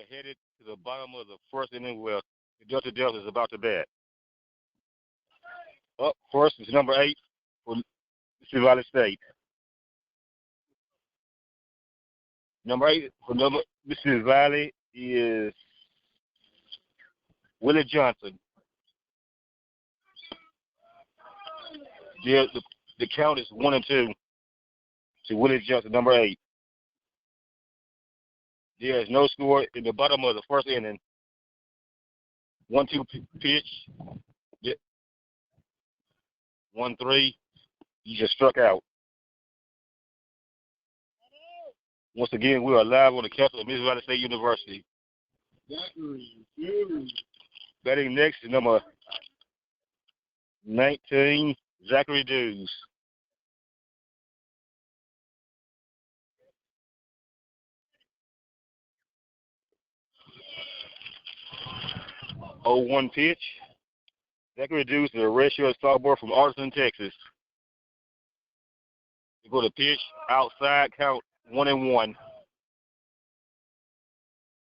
are headed to the bottom of the first inning where the Delta Devils is about to bat. Up first is number 8 for Mississippi Valley State. Number 8 for Mississippi Valley is Willie Johnson. The count is 1-2 to Willie Johnson, number 8. There is no score in the bottom of the first inning. 1-2 pitch. 1-3. You just struck out. Once again, we are live on the campus of Mississippi Valley State University. Batting next is number 19, Zachary Dews. Oh, 1 pitch. Zachary Dews is a redshirt sophomore from Arlington, Texas. We go to pitch, outside, count 1-1.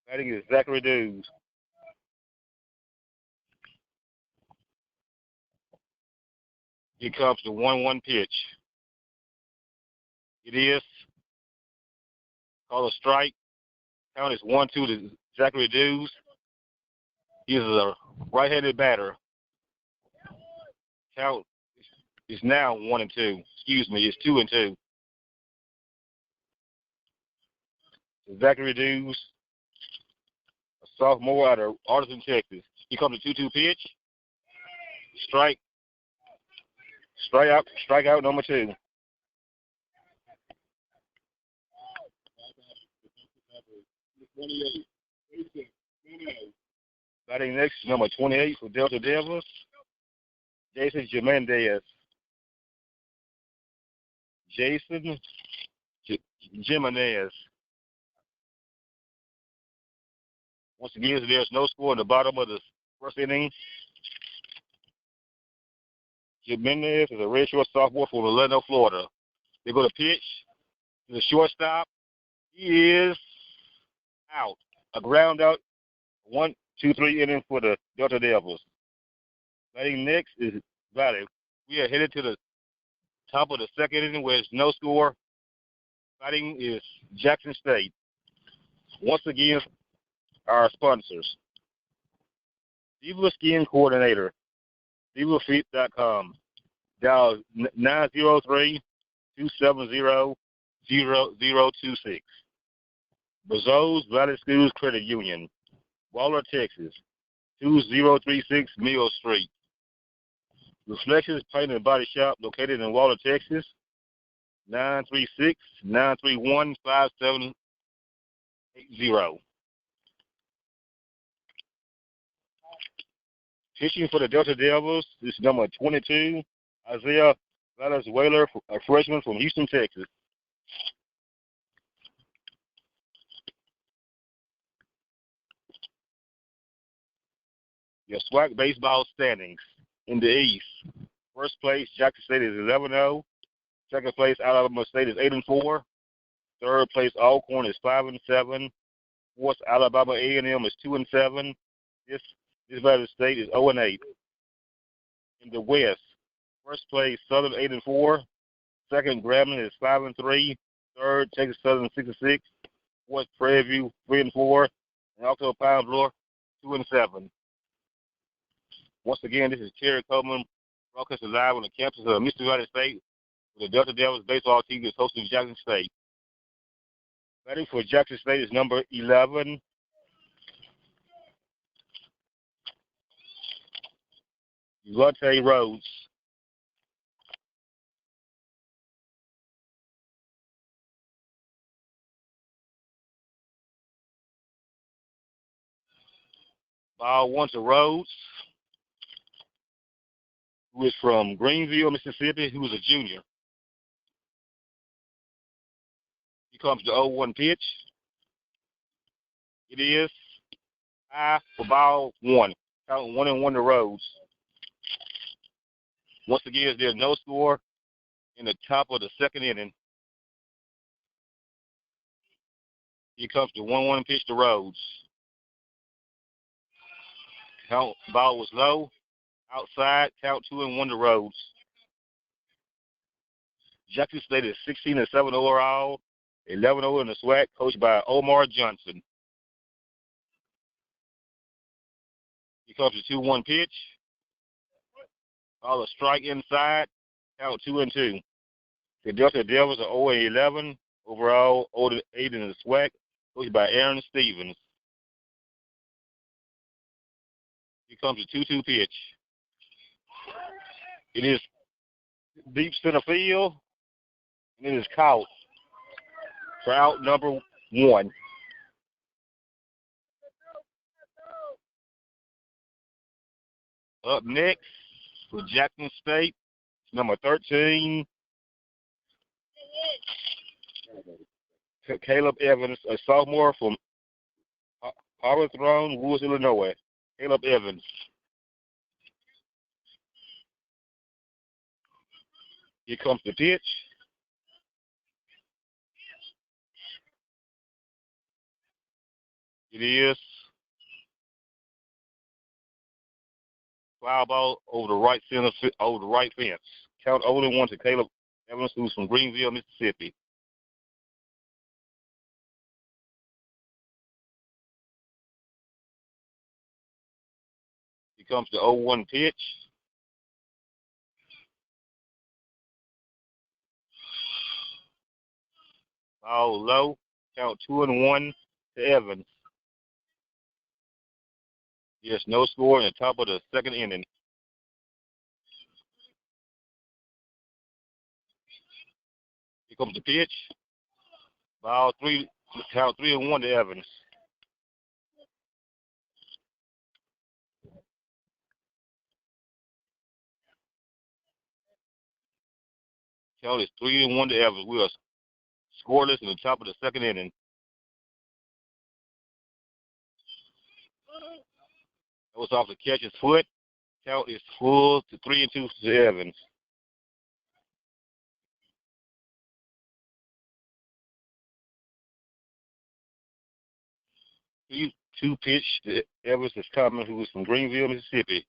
Batting is Zachary Dews. Here comes the 1-1 pitch. It is called a strike. Count is 1-2 to Zachary Dews. He is a right-handed batter. Count is now 1-2. Excuse me, it's 2-2. Zachary Dews, a sophomore out of Arlington, Texas. He comes to 2-2 pitch. Strikeout number 2. Batting next is number 28 for Delta Devils, Jason Jimenez. Jimenez. Once again, there's no score in the bottom of the first inning. Jimenez is a redshirt sophomore from Orlando, Florida. They go to pitch to the shortstop. He is out. A ground out. 1-2-3 inning for the Delta Devils. Batting next is Valley. We are headed to the top of the second inning where there's no score. Batting is Jackson State. Once again, our sponsors. Diva Skin Coordinator. DivaFeet.com. Dial 903-270-0026. Brazos Valley Schools Credit Union. Waller, Texas. 2036 Mill Street. Reflections Paint and Body Shop located in Waller, Texas. 936-931-5780. Pitching for the Delta Devils is number 22, Isaiah Valenzuela, a freshman from Houston, Texas. Your SWAC baseball standings in the East. First place, Jackson State is 11-0. Second place, Alabama State is 8-4. Third place, Alcorn is 5-7. Fourth, Alabama A&M is 2-7. This Valley State is 0-8. In the West, first place, Southern 8-4. Second, Grambling is 5-3. Third, Texas Southern 6-6. Fourth, Prairie View 3-4. And Octo Pine Bluff 2-7. Once again, this is Terry Coleman, broadcasting live on the campus of Mississippi Valley State, where the Delta Devils baseball team is hosting Jackson State. Batting for Jackson State is number 11, Devontae Rhodes. Ball 1 to Rhodes, who is from Greenville, Mississippi, who is a junior. He comes to 0-1 pitch. It is high for ball 1. Count 1-1 to Rhodes. Once again, there's no score in the top of the second inning. Here comes the 1-1 pitch to Rhodes. Ball was low. Outside, count 2-1 the Rhodes. Jackson State is 16-7 overall, 11-0 in the SWAC, coached by Omar Johnson. Here comes the 2-1 pitch. Ball a strike inside, count 2-2. The Delta Devils are 0-11 overall, 0-8 in the SWAC, coached by Aaron Stevens. Here comes the 2-2 pitch. It is deep center field, and it is caught for out number 1. Up next for Jackson State, number 13, Caleb Evans, a sophomore from Harvard Woods, Illinois. Caleb Evans. Here comes the pitch. It is foul ball over the right fence. Count 0-1 to Caleb Evans, who's from Greenville, Mississippi. Here comes the 0-1 pitch. Ball low. Count 2-1 to Evans. Yes, no score in the top of the second inning. Here comes the pitch. Ball 3, count 3-1 to Evans. Count is 3-1 to Evans. We are scoreless in the top of the second inning. That was off the catcher's foot. Count is full to 3-2 to Evans. 2 pitch to Evans is coming, who is from Greenville, Mississippi.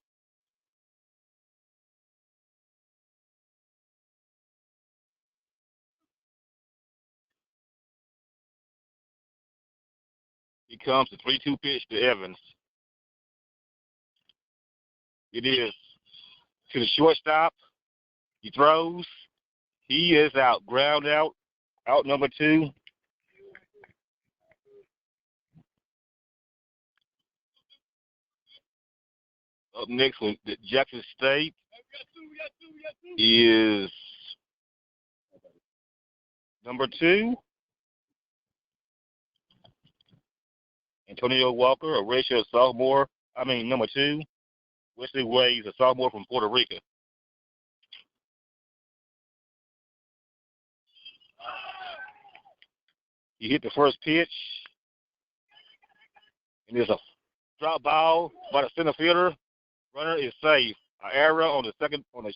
Here comes the 3-2 pitch to Evans. It is to the shortstop. He throws. He is out. Ground out. Out number 2. Up next with Jackson State is number 2. Antonio Walker, a redshirt sophomore. Number 2. Wesley Ways, a sophomore from Puerto Rico. He hit the first pitch, and there's a drop ball by the center fielder. Runner is safe. An error on the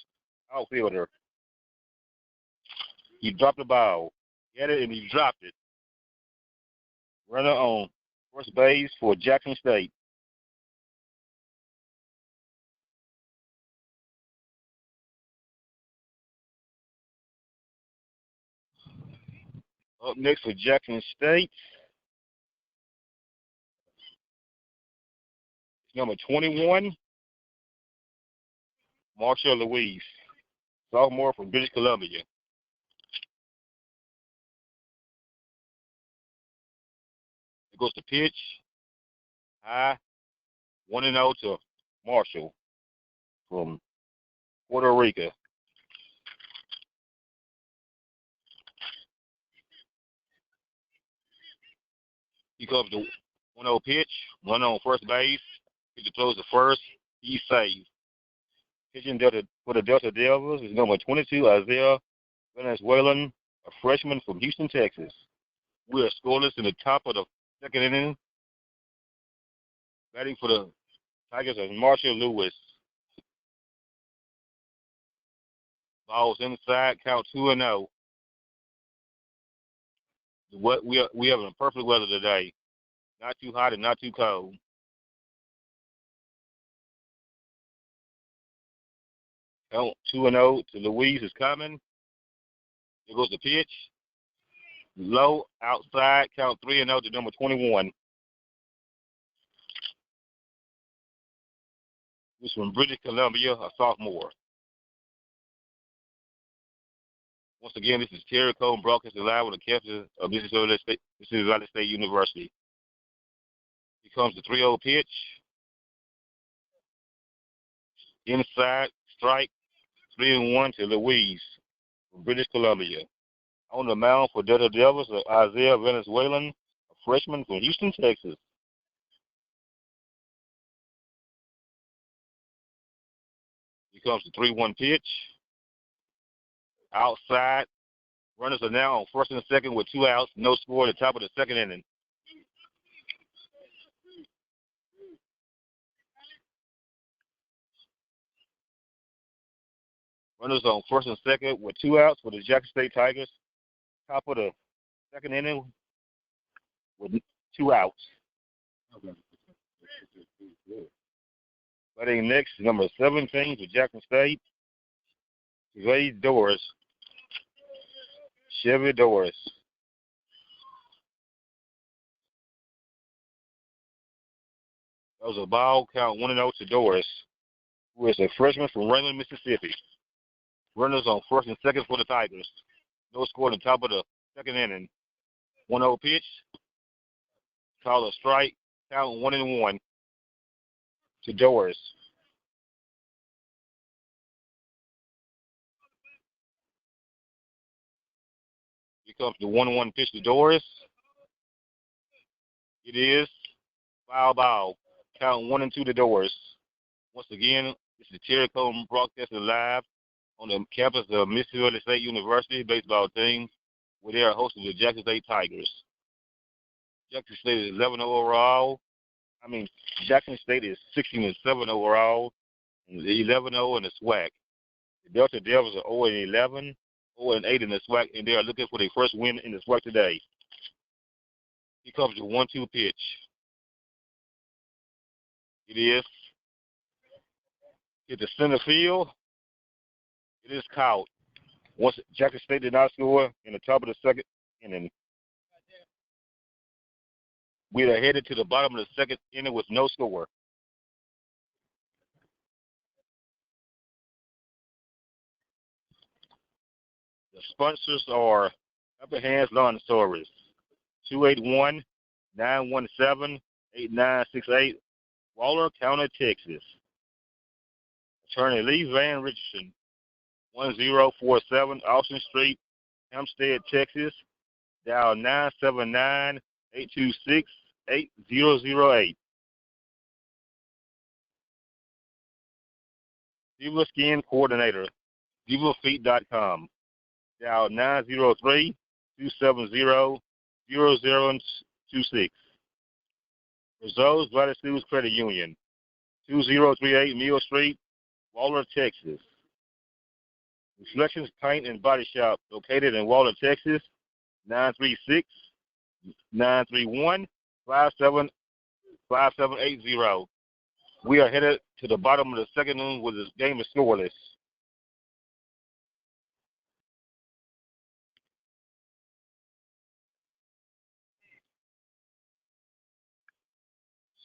outfielder. He dropped the ball. He had it and he dropped it. Runner on first base for Jackson State. Up next for Jackson State, number 21, Marshall Louise, sophomore from British Columbia. It goes to pitch, high, 1-0 to Marshall from Puerto Rico. He comes the 1-0 pitch, run on first base. He throws the first. He's saved. Pitching for the Delta Devils is number 22, Isaiah Valenzuela, a freshman from Houston, Texas. We are scoreless in the top of the second inning. Batting for the Tigers is Marshall Lewis. Ball's inside, count 2-0. We having a perfect weather today. Not too hot and not too cold. Count 2-0 to Louise is coming. Here goes the pitch. Low, outside, count 3-0 to number 21. This is from British Columbia, a sophomore. Once again, this is Terry Coleman broadcasting live on the campus of Mississippi State University. Here comes the 3-0 pitch. Inside, strike, 3-1 to Louise from British Columbia. On the mound for Delta Devils are Isaiah Valenzuela, a freshman from Houston, Texas. Here comes the 3-1 pitch. Outside. Runners are now on first and second with 2 outs. No score at the top of the second inning. Runners on first and second with 2 outs for the Jackson State Tigers. Top of the second inning with 2 outs. Batting next, number 17 for Jackson State, Chevy Doris. That was a ball, count 1-0 to Doris, who is a freshman from Raymond, Mississippi. Runners on first and second for the Tigers. No score at the top of the second inning. 1-0 pitch. Call a strike. Count 1-1 to Doris. Here comes the 1-1 pitch to Doris. It is foul ball. Count 1-2 to Doris. Once again, this is Terry Coleman broadcasting live on the campus of Mississippi State University baseball team, where they are hosting the Jackson State Tigers. Jackson State is 11 overall. Jackson State is 16-7 overall, and 11-0 in the SWAC. The Delta Devils are 0-11, 0-8 in the SWAC, and they are looking for their first win in the SWAC today. Here comes the 1-2 pitch. It is hit the center field. It is caught. Once Jackson State did not score in the top of the second inning, we are headed to the bottom of the second inning with no score. The sponsors are Upper Hands Lawn Service, 281-917-8968, Waller County, Texas. Attorney Lee Van Richardson, 1047 Austin Street, Hempstead, Texas. Dial 979-826-8008. Diva Skin Coordinator, divafeet.com. Dial 903-270-0026. Results Valley Schools Credit Union, 2038 Mill Street, Waller, Texas. Reflections Paint and Body Shop, located in Waller, Texas, 936-931-5780. We are headed to the bottom of the second inning with this game is scoreless.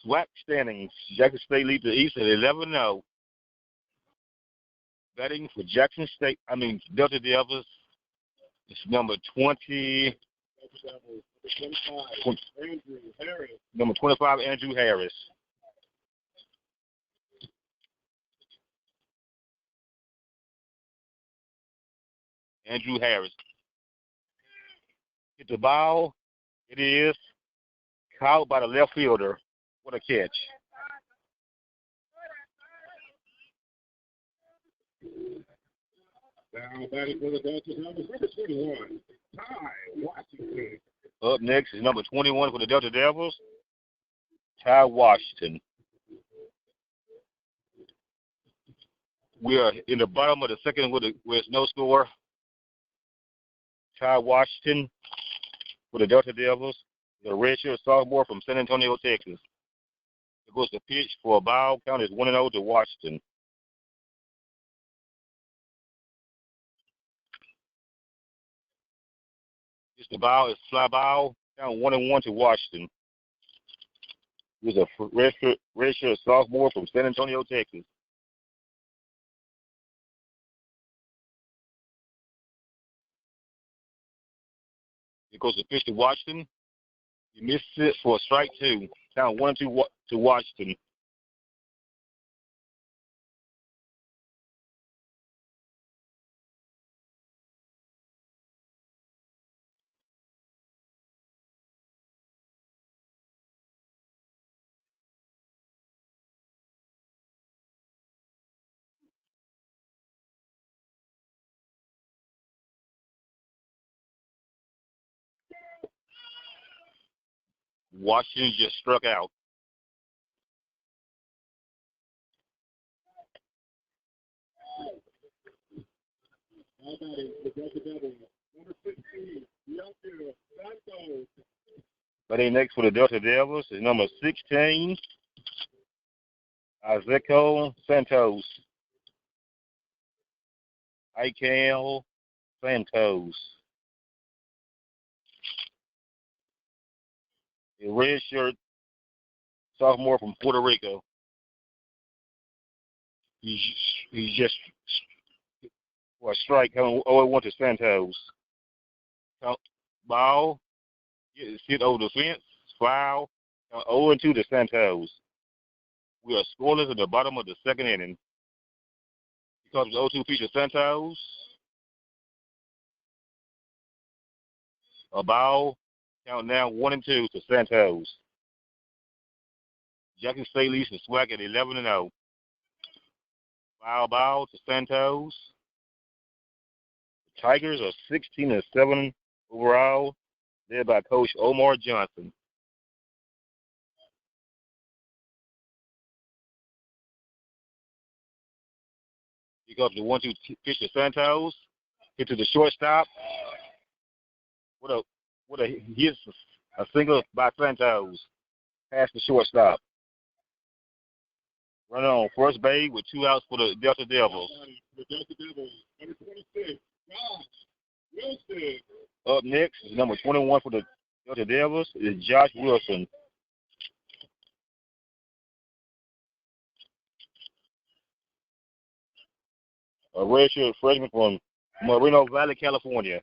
SWAC standings. Jackson State leads the East at 11-0. Batting for Delta Devils, it's number 20. Number 25, Andrew Harris. Andrew Harris. Hit the ball. It is caught by the left fielder. What a catch. Now batting for the Delta Devils, number 21, Ty Washington. Up next is number 21 for the Delta Devils, Ty Washington. We are in the bottom of the second with no score. Ty Washington for the Delta Devils, the redshirt sophomore from San Antonio, Texas. It goes to pitch for a ball. Count is 1-0 to Washington. The ball is fly ball, down 1-1 to Washington. He was a redshirt sophomore from San Antonio, Texas. He goes to pitch to Washington. He misses it for a strike 2. Down 1-2 to Washington. Washington just struck out. Batting next for the Delta Devils is number 16, Ezequiel Santos. Ezequiel Santos. A redshirt sophomore from Puerto Rico. He's just for a strike coming 0-1 to Santos. Ball hit over the fence, foul, 0-2 to Santos. We are scoreless at the bottom of the second inning. Because of the 0-2 pitch to Santos. A ball, count now 1-2 to Santos. Jackson State leads the SWAC at 11-0. Foul ball to Santos. The Tigers are 16-7 overall, led by Coach Omar Johnson. He goes to 1-2 pitch to Santos. Hit to the shortstop. What a hit! A single by Santos. Past the shortstop. Runner on first base with 2 outs for the Delta Devils. The Delta Devils, number 26, Josh Wilson. Up next is number 21 for the Delta Devils is Josh Wilson. A redshirt freshman from Moreno Valley, California.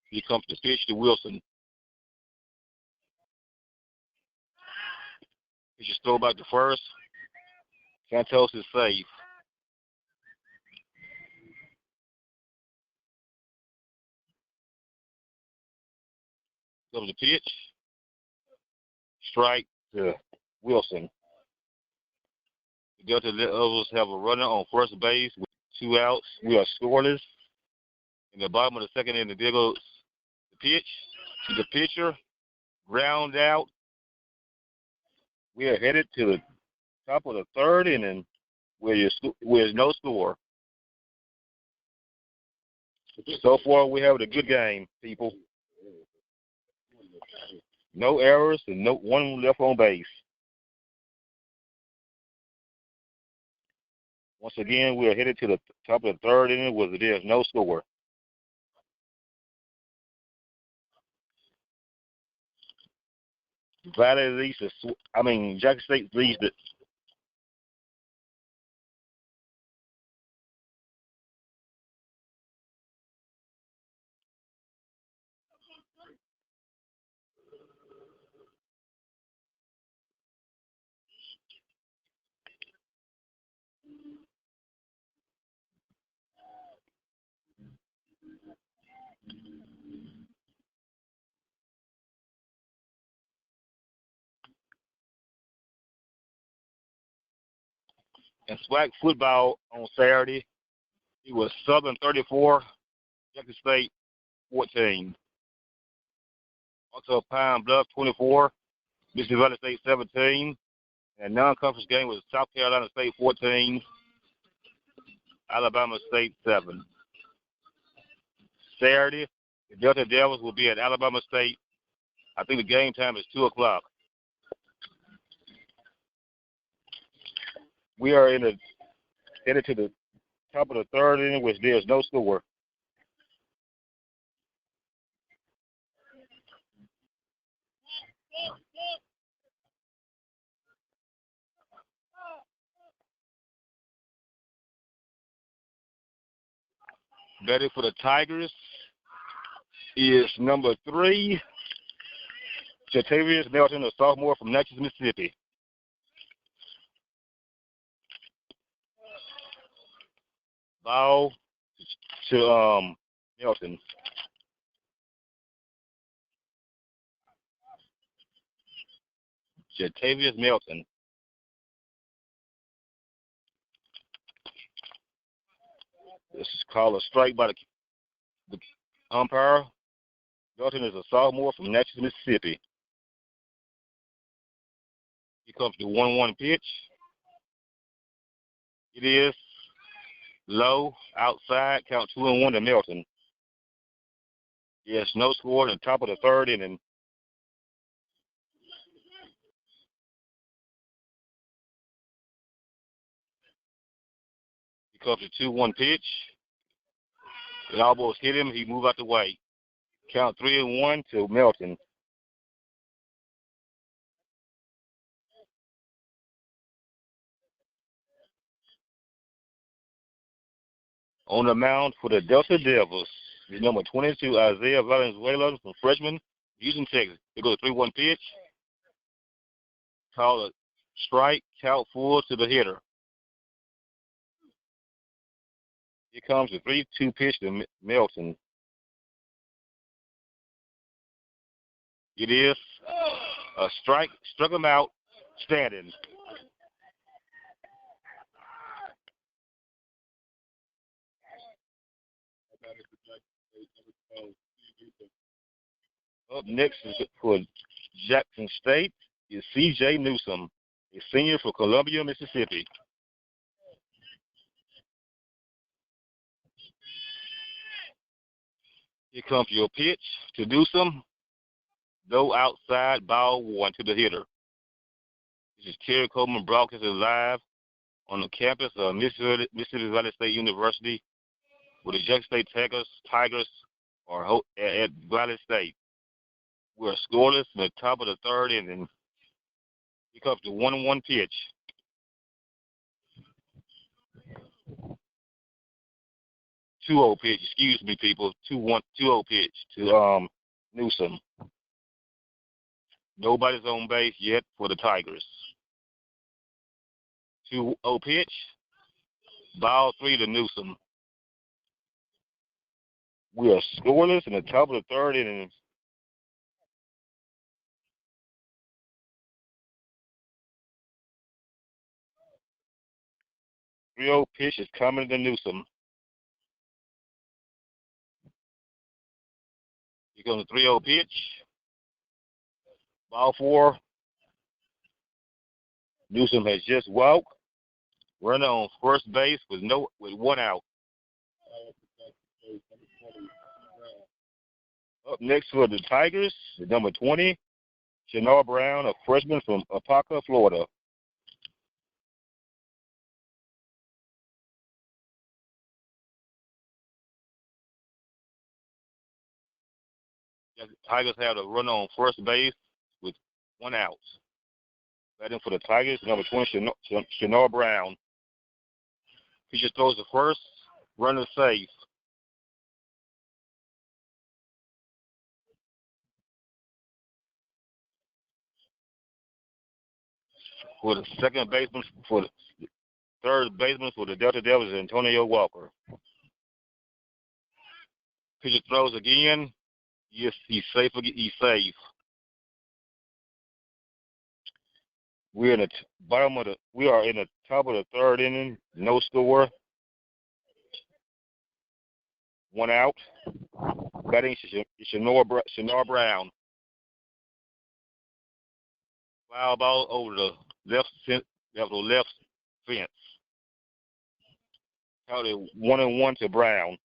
He comes to pitch to Wilson. He should throw back to first. Santos is safe. Comes the pitch. Strike to Wilson. The Delta Devils have a runner on first base with 2 outs. We are scoreless. In the bottom of the second inning, there goes the pitch to the pitcher. Ground out. We are headed to the top of the third inning where there's no score. So far, we have a good game, people. No errors and no one left on base. Once again, we are headed to the top of the third inning where there's no score. Jackson State leads it. And SWAC football on Saturday, it was Southern 34, Jackson State 14. Also Pine Bluff 24, Mississippi Valley State 17. And non-conference game was South Carolina State 14, Alabama State 7. Saturday, the Delta Devils will be at Alabama State. I think the game time is 2 o'clock. We are headed to the top of the third inning, which there's no score. Betting for the Tigers is number 3, Jatavius Melton, a sophomore from Natchez, Mississippi. Ball to Melton. Jatavius Melton. This is called a strike by the umpire. Melton is a sophomore from Natchez, Mississippi. Here comes the 1-1 pitch. It is low, outside, count 2-1 to Melton. Yes, no score at the top of the third inning. Here comes the 2-1 pitch. It almost hit him. He moved out the way. Count 3-1 to Melton. On the mound for the Delta Devils is number 22, Isaiah Valenzuela, from freshman, Houston, Texas. It goes 3-1 pitch. Call a strike, count 4 to the hitter. Here comes the 3-2 pitch to Melton. It is a strike, struck him out, standing. Up next for Jackson State is C.J. Newsom, a senior for Columbia, Mississippi. Here comes your pitch to Newsom. Go outside, ball 1 to the hitter. This is Terry Coleman broadcasting live on the campus of Mississippi Valley State University, where the Jackson State Tigers are at Valley State. We're scoreless in the top of the third inning. Here comes the 1-1 pitch. 2-0 pitch, excuse me, people. 2-0 pitch to Newsom. Nobody's on base yet for the Tigers. 2-0 pitch. Ball 3 to Newsom. We are scoreless in the top of the third inning. The 3-0 pitch is coming to Newsom. Here comes the 3-0 pitch. Ball 4. Newsom has just walked. Runner on first base with 1 out. Up next for the Tigers, number 20, Shannar Brown, a freshman from Apopka, Florida. The Tigers have a runner on first base with 1 out. Batting for the Tigers, number 20, Shannar Brown. He just throws the first, runner safe. For the second baseman, for the third baseman for the Delta Devils, Antonio Walker. Pitcher throws again. Yes, he's safe. He's safe. We are in the top of the third inning. No score. 1 out. Batting Shannar Brown. Foul ball over the left fence. Counted 1-1 to Brown.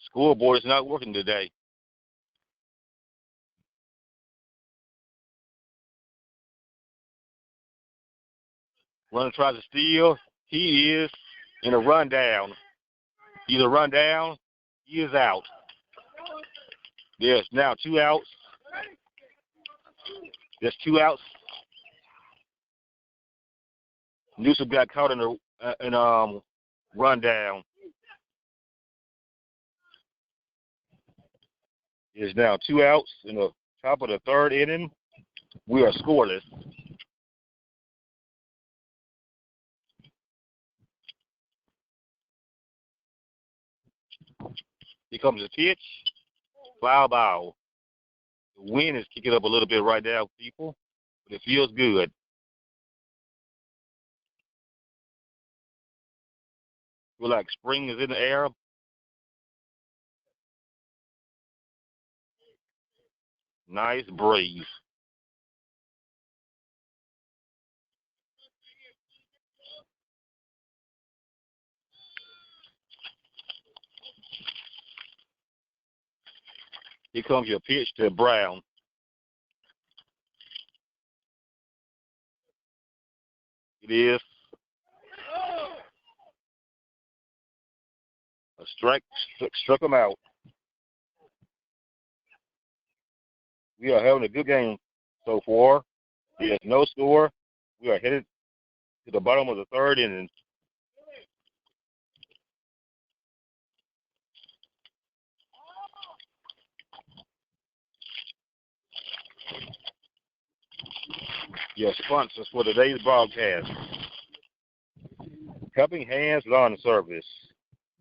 Scoreboard is not working today. Runner tries to steal. He is in a rundown. Either run down, he is out. There's now 2 outs. There's 2 outs. Newsom got caught in a rundown. There's now 2 outs in the top of the 3rd inning. We are scoreless. Here comes the pitch. Foul ball. The wind is kicking up a little bit right now, people, but it feels good. Feel like spring is in the air. Nice breeze. Here comes your pitch to Brown. It is a strike. Struck him out. We are having a good game so far. There's no score. We are headed to the bottom of the 3rd inning. Your sponsors for today's broadcast. Helping Hands Lawn Service.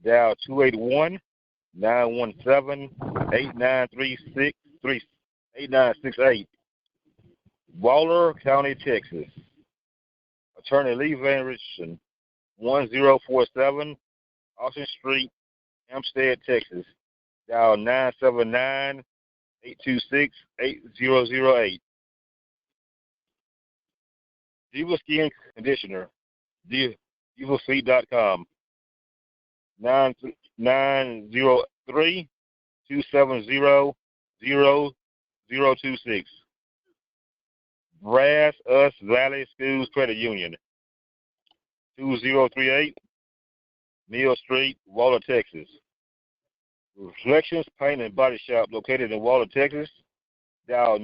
Dial 281-917-8968. Waller County, Texas. Attorney Lee Van Richardson, 1047 Austin Street, Hempstead, Texas. Dial 979-826-8008. Diva Skin Conditioner, divafeed.com, 903-270-0026. Brass Us Valley Schools Credit Union, 2038 Mill Street, Waller, Texas. Reflections Paint and Body Shop located in Waller, Texas. Dial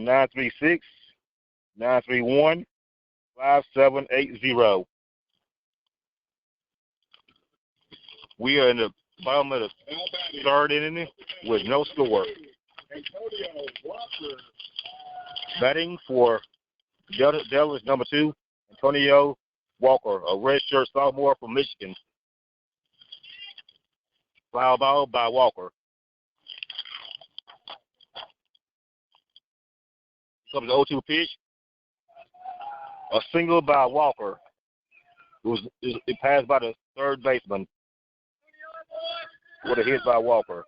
936-931-5780. We are in the bottom of the 3rd inning with no score. Batting for Delta Devils number 2, Antonio Walker, a redshirt sophomore from Michigan. Foul ball by Walker. Comes the 0-2 pitch. A single by Walker. It passed by the 3rd baseman. With a hit by Walker.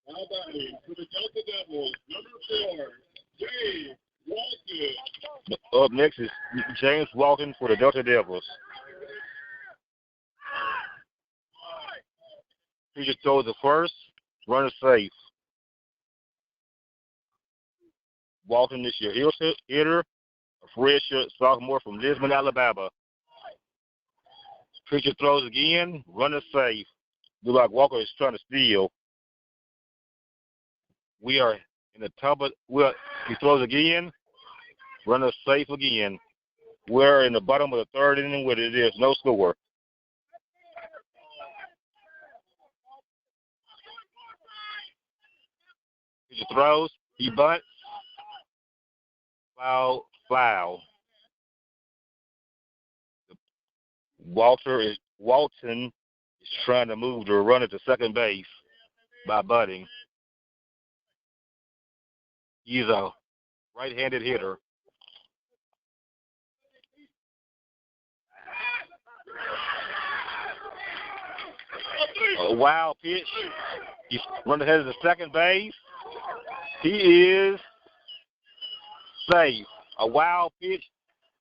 Now batting for the Delta Devils, number 4, James Walton. Up next is James Walton for the Delta Devils. He just throws the first, runner safe. Walton is your hitter, a redshirt sophomore from Lisbon, Alabama. Pitcher throws again, runner safe. Look like Walker is trying to steal. We are in the top of, he throws again, runner safe again. We're in the bottom of the 3rd inning where there is no score. Pitcher throws, he bunts. Foul. Walton is trying to move the runner to second base by bunting. He's a right-handed hitter. A wild pitch. He's running ahead of the second base. He is safe. A wild pitch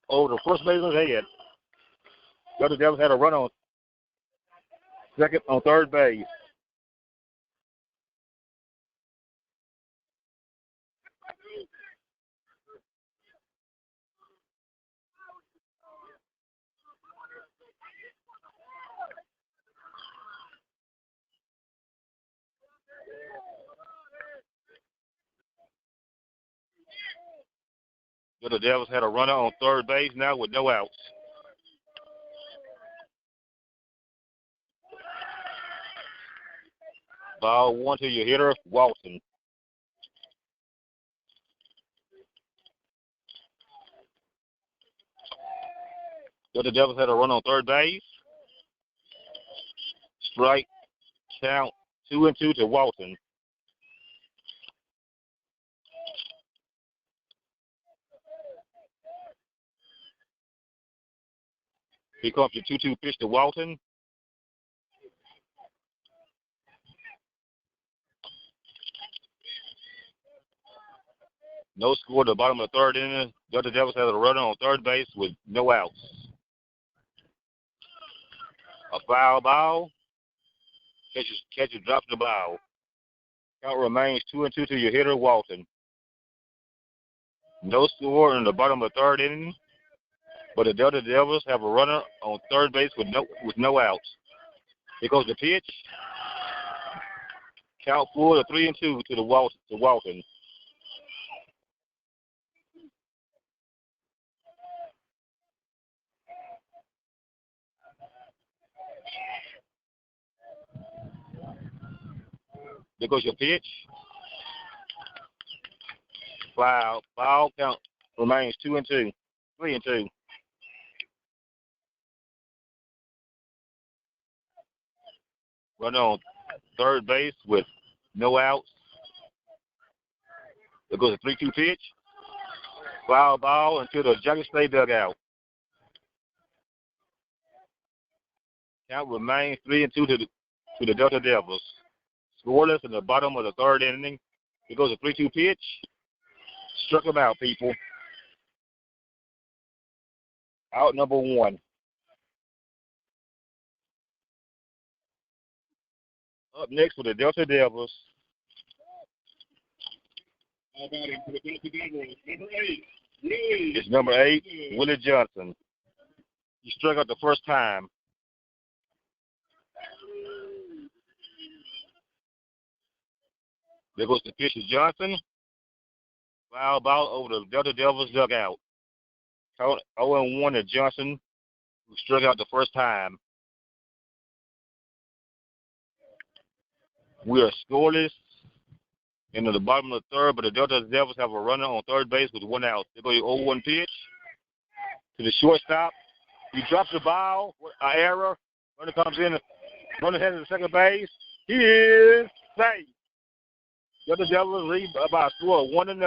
over the first baseman's head. The other Devils had a run on 3rd base. The Devils had a runner on third base now with no outs. Ball one to your hitter, Walton. The Devils had a run on third base. Strike count 2-2 to Walton. Here comes the 2-2 pitch to Walton. No score at the bottom of the third inning. The Devils had a runner on third base with no outs. A foul ball. Catcher drops the ball. Count remains 2-2 to your hitter, Walton. No score in the bottom of the third inning, but the Delta Devils have a runner on third base with no outs. Here goes the pitch. Count 4-3-2 to Walton. There goes your pitch. Foul. Ball count remains 2-2. 3-2. Runner on third base with no outs. There goes a 3-2 pitch. Foul ball into the Jackson State dugout. Count remains 3-2 to the Delta Devils. Scoreless in the bottom of the third inning. Here goes a 3-2 pitch. Struck him out, people. Out number one. Up next for the Delta Devils. It's number 8, Willie Johnson. He struck out the first time. There goes the pitch to Johnson. Foul ball over the Delta Devils dugout. 0-1 to Johnson, who struck out the first time. We are scoreless into the bottom of the third, but the Delta Devils have a runner on third base with one out. There goes your 0-1 pitch to the shortstop. He drops the ball. An error. Runner comes in. Runner headed to second base. He is safe. The Devils lead by a score of 1-0.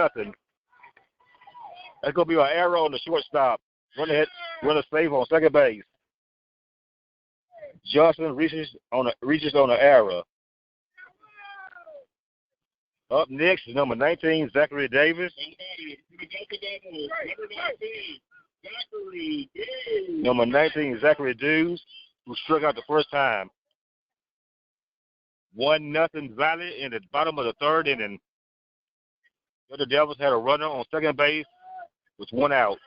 That's going to be an error on the shortstop. Runner safe on second base. Johnson reaches on an error. Up next is number 19, Zachary Davis. Number 19, Zachary Dews, who struck out the first time. 1-0 Valley in the bottom of the third inning. The Devils had a runner on second base with one out.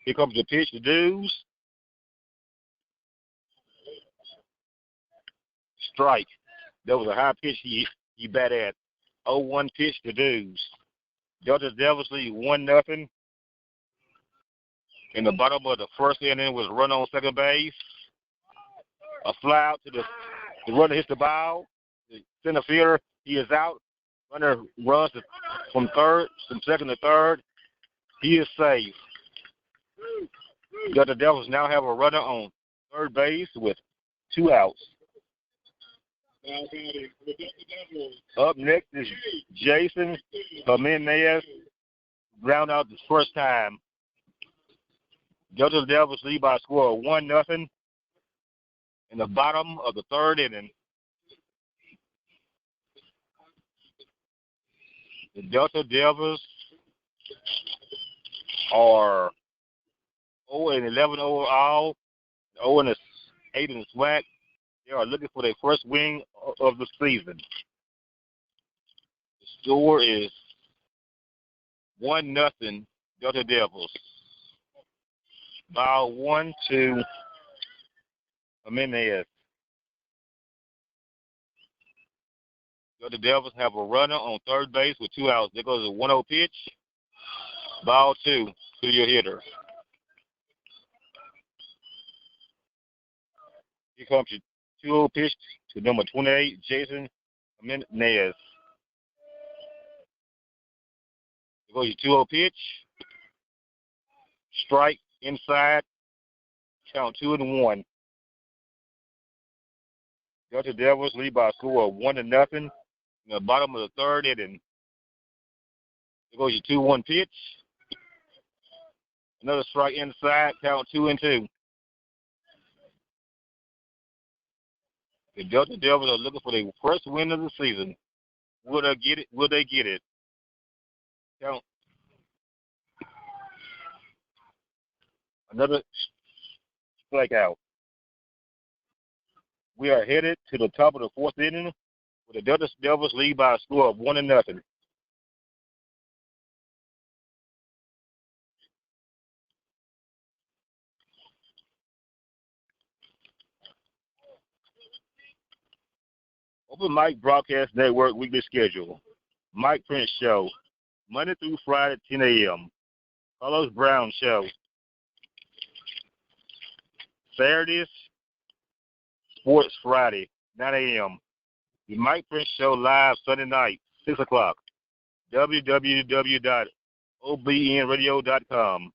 Here comes the pitch to Dews. Strike. That was a high pitch he bat at. 0-1 pitch to Dews. Delta Devils lead 1-0. In the bottom of the first inning was a run on second base. A fly out to the runner hits the ball. The center fielder, he is out. Runner runs from second to third. He is safe. The Devils now have a runner on third base with two outs. Up next is Jason Jimenez, ground out the first time. Delta Devils lead by a score of 1-0 in the bottom of the third inning. The Delta Devils are 0-11 overall, 0-8 in the SWAC. They are looking for their first win of the season. The score is 1-0 Delta Devils. Ball 1 to Jimenez. The Devils have a runner on third base with two outs. There goes a 1-0 pitch. Ball 2 to your hitter. Here comes your 2-0 pitch to number 28, Jason Jimenez. Here goes your 2-0 pitch. Strike inside. Count 2-1. Delta Devils lead by a score of 1-0 in the bottom of the third inning. Here goes your 2-1 pitch. Another strike inside. Count 2-2. The Delta Devils are looking for their first win of the season. Will they get it? Will they get it? Count. Another strikeout. We are headed to the top of the fourth inning with the Delta Devils lead by a score of 1-0. Open Mic Broadcast Network weekly schedule. Mike Prince Show, Monday through Friday, 10 a.m. Carlos Brown Show. Saturdays, Sports Friday, 9 a.m. The Mike Prince Show live Sunday night, 6 o'clock. www.obnradio.com.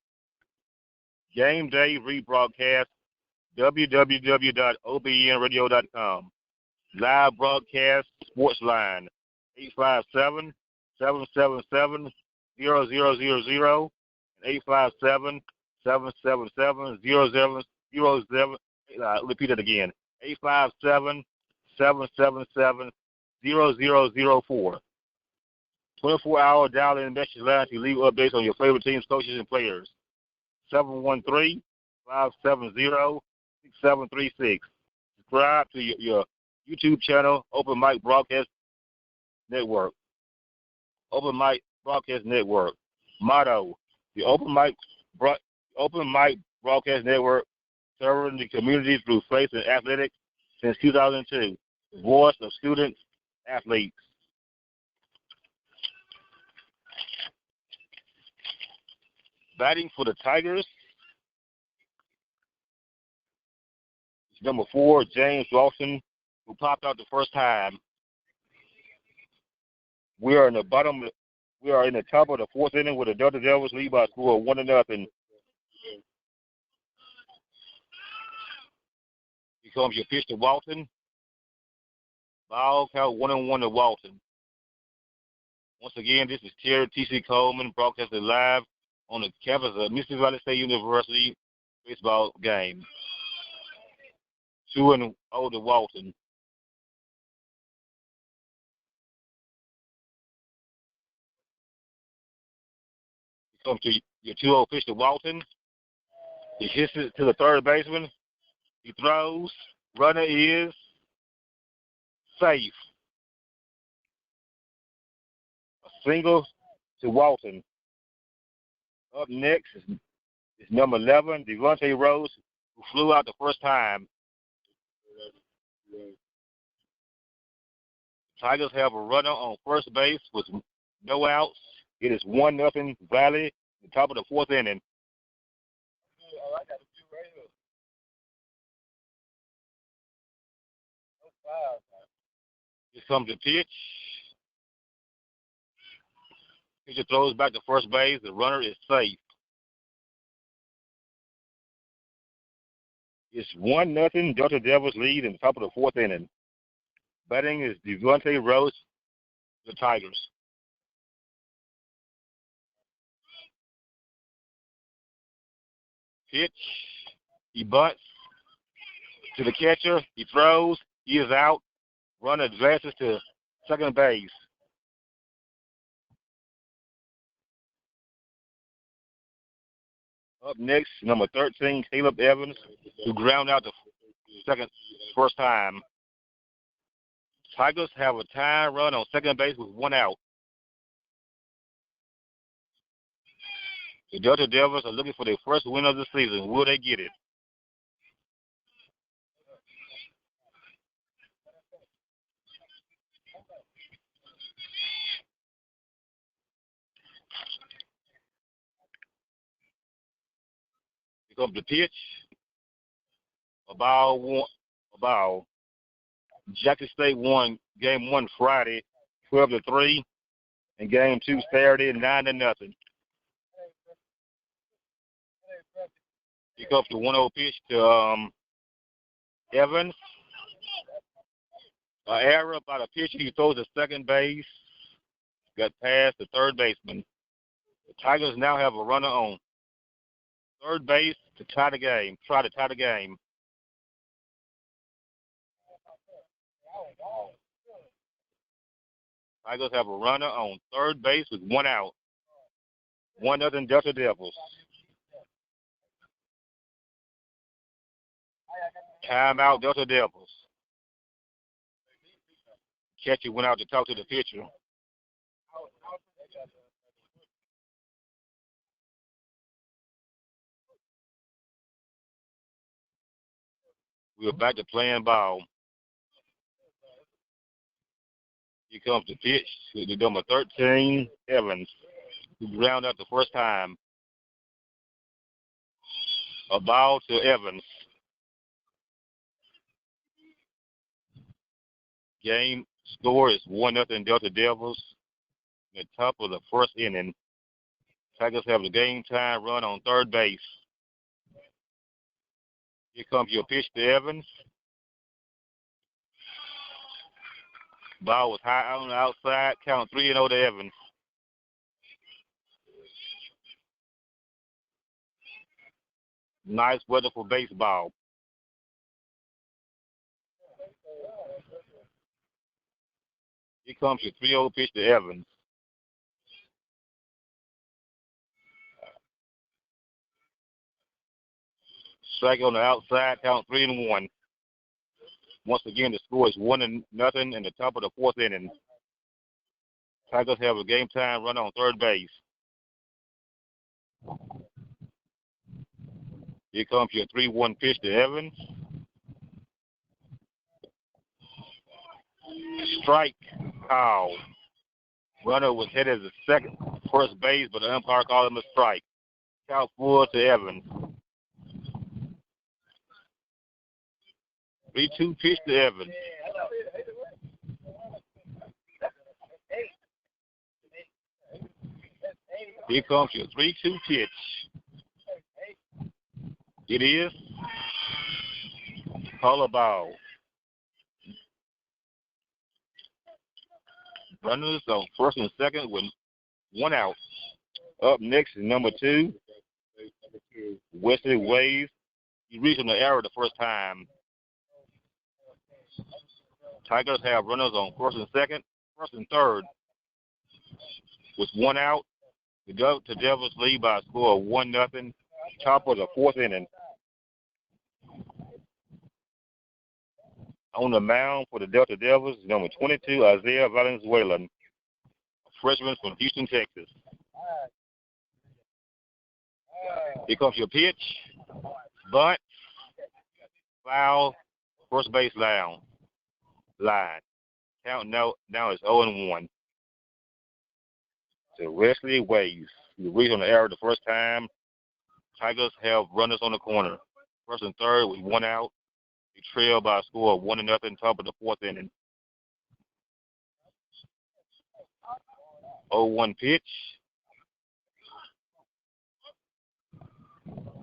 Game day rebroadcast, www.obnradio.com. Live broadcast, Sports Line, 857-777-0000 and 857-777-0000. Repeat it again, 857-777-0004. 24-hour dial-in message line to leave updates on your favorite teams, coaches, and players. 713-570-6736. Subscribe to your YouTube channel, Open Mic Broadcast Network. Open Mic Broadcast Network. Motto: the Open Mic Broadcast Network, serving the community through faith and athletics since 2002. The voice of students, athletes. Batting for the Tigers, number 4, James Lawson, who popped out the first time. We are in the top of the fourth inning with the Delta Devils lead by a score of 1-0. Here comes your pitch to Walton. Ball count 1-1 to Walton. Once again, this is Terry T.C. Coleman, broadcasted live on the campus of Mississippi Valley State University baseball game. 2-0 to Walton. Comes to your 2-0 pitch to Walton. He hits it to the third baseman. He throws. Runner is safe. A single to Walton. Up next is number 11, Devontae Rose, who flew out the first time. Tigers have a runner on first base with no outs. It is 1-0 Valley, the top of the fourth inning. Oh, I got a few right here. No foul. Here comes the pitch. Pitcher throws back to first base. The runner is safe. It's 1-0 Delta Devils lead in the top of the fourth inning. Batting is Devontae Rose, the Tigers. Pitch. He bunts to the catcher. He throws. He is out. Runner advances to second base. Up next, number 13, Caleb Evans, who ground out the first time. Tigers have a tie run on second base with one out. The Delta Devils are looking for their first win of the season. Will they get it? Here comes the pitch. A ball. Jackson State won game 1 Friday, 12-3, and game 2 Saturday, 9-0. Here comes the 1-0 pitch to Evans. An error by the pitcher. He throws to second base. Got past the third baseman. The Tigers now have a runner on third base to tie the game. Try to tie the game. Tigers have a runner on third base with 1 out. 1-0 Delta Devils. Timeout Delta Devils. Catcher went out to talk to the pitcher. We're back to playing ball. Here comes the pitch to the number 13, Evans, who ground out the first time. A ball to Evans. Game score is 1-0 Delta Devils. At the top of the first inning. Tigers have the game time run on third base. Here comes your pitch to Evans. Ball was high on the outside. Count 3-0 to Evans. Nice weather for baseball. Here comes your 3-0 pitch to Evans. Strike on the outside, count 3-1. Once again, the score is 1-0 in the top of the fourth inning. Tigers have a game time run on third base. Here comes your 3-1 pitch to Evans. Strike. Foul. Runner was hit as a first base, but the umpire called him a strike. Count 4 to Evans. 3-2 pitch to Evans. Here comes your 3-2 pitch. It is color ball. Runners on first and second with 1 out. Up next is number 2, Wesley Waves. He reached on the error the first time. Tigers have runners on first and second, first and third. With 1 out, the Devils lead by a score of 1-0. Top of the fourth inning. On the mound for the Delta Devils, number 22, Isaiah Valenzuela, a freshman from Houston, Texas. Here comes your pitch. Bunt. Foul. First base line. Count now is 0-1. To Wesley Waves. He reached on the error the first time. Tigers have runners on the corner. First and third with 1 out. They trail by a score of 1-0, top of the fourth inning. 0-1 pitch.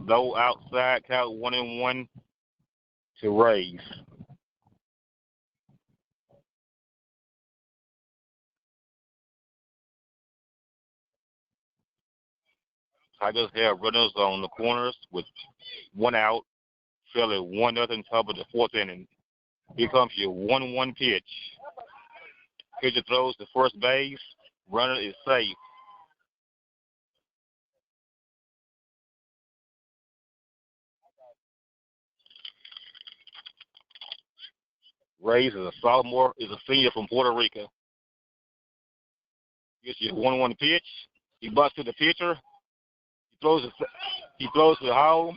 Low outside, count 1-1 to Rays. Tigers have runners on the corners with 1 out. Trail at 1-0, top of the fourth inning. Here comes your 1-1 pitch. Pitcher throws to first base. Runner is safe. Reyes is a sophomore, is a senior from Puerto Rico. Gets your 1-1 pitch. He busts to the pitcher. He throws to the hole.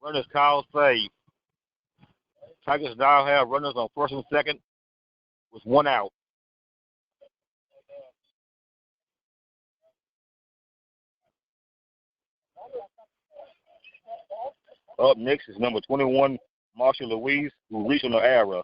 Runners called safe. Tigers now have runners on first and second with 1 out. Up next is number 21, Marshall Louise, who reached on the error.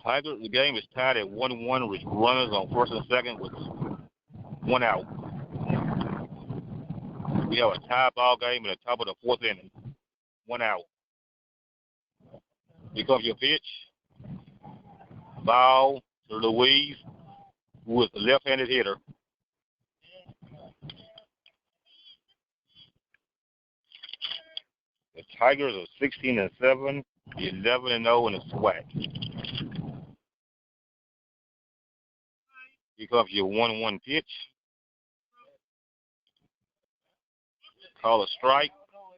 Tigers, the game is tied at 1-1 with runners on first and second with one out. We have a tie ball game at the top of the fourth inning. One out. Here comes your pitch. Ball to Louise, who is the left-handed hitter. The Tigers are 16-7, 11-0 in the SWAC. Here comes your 1-1 pitch. Call a strike.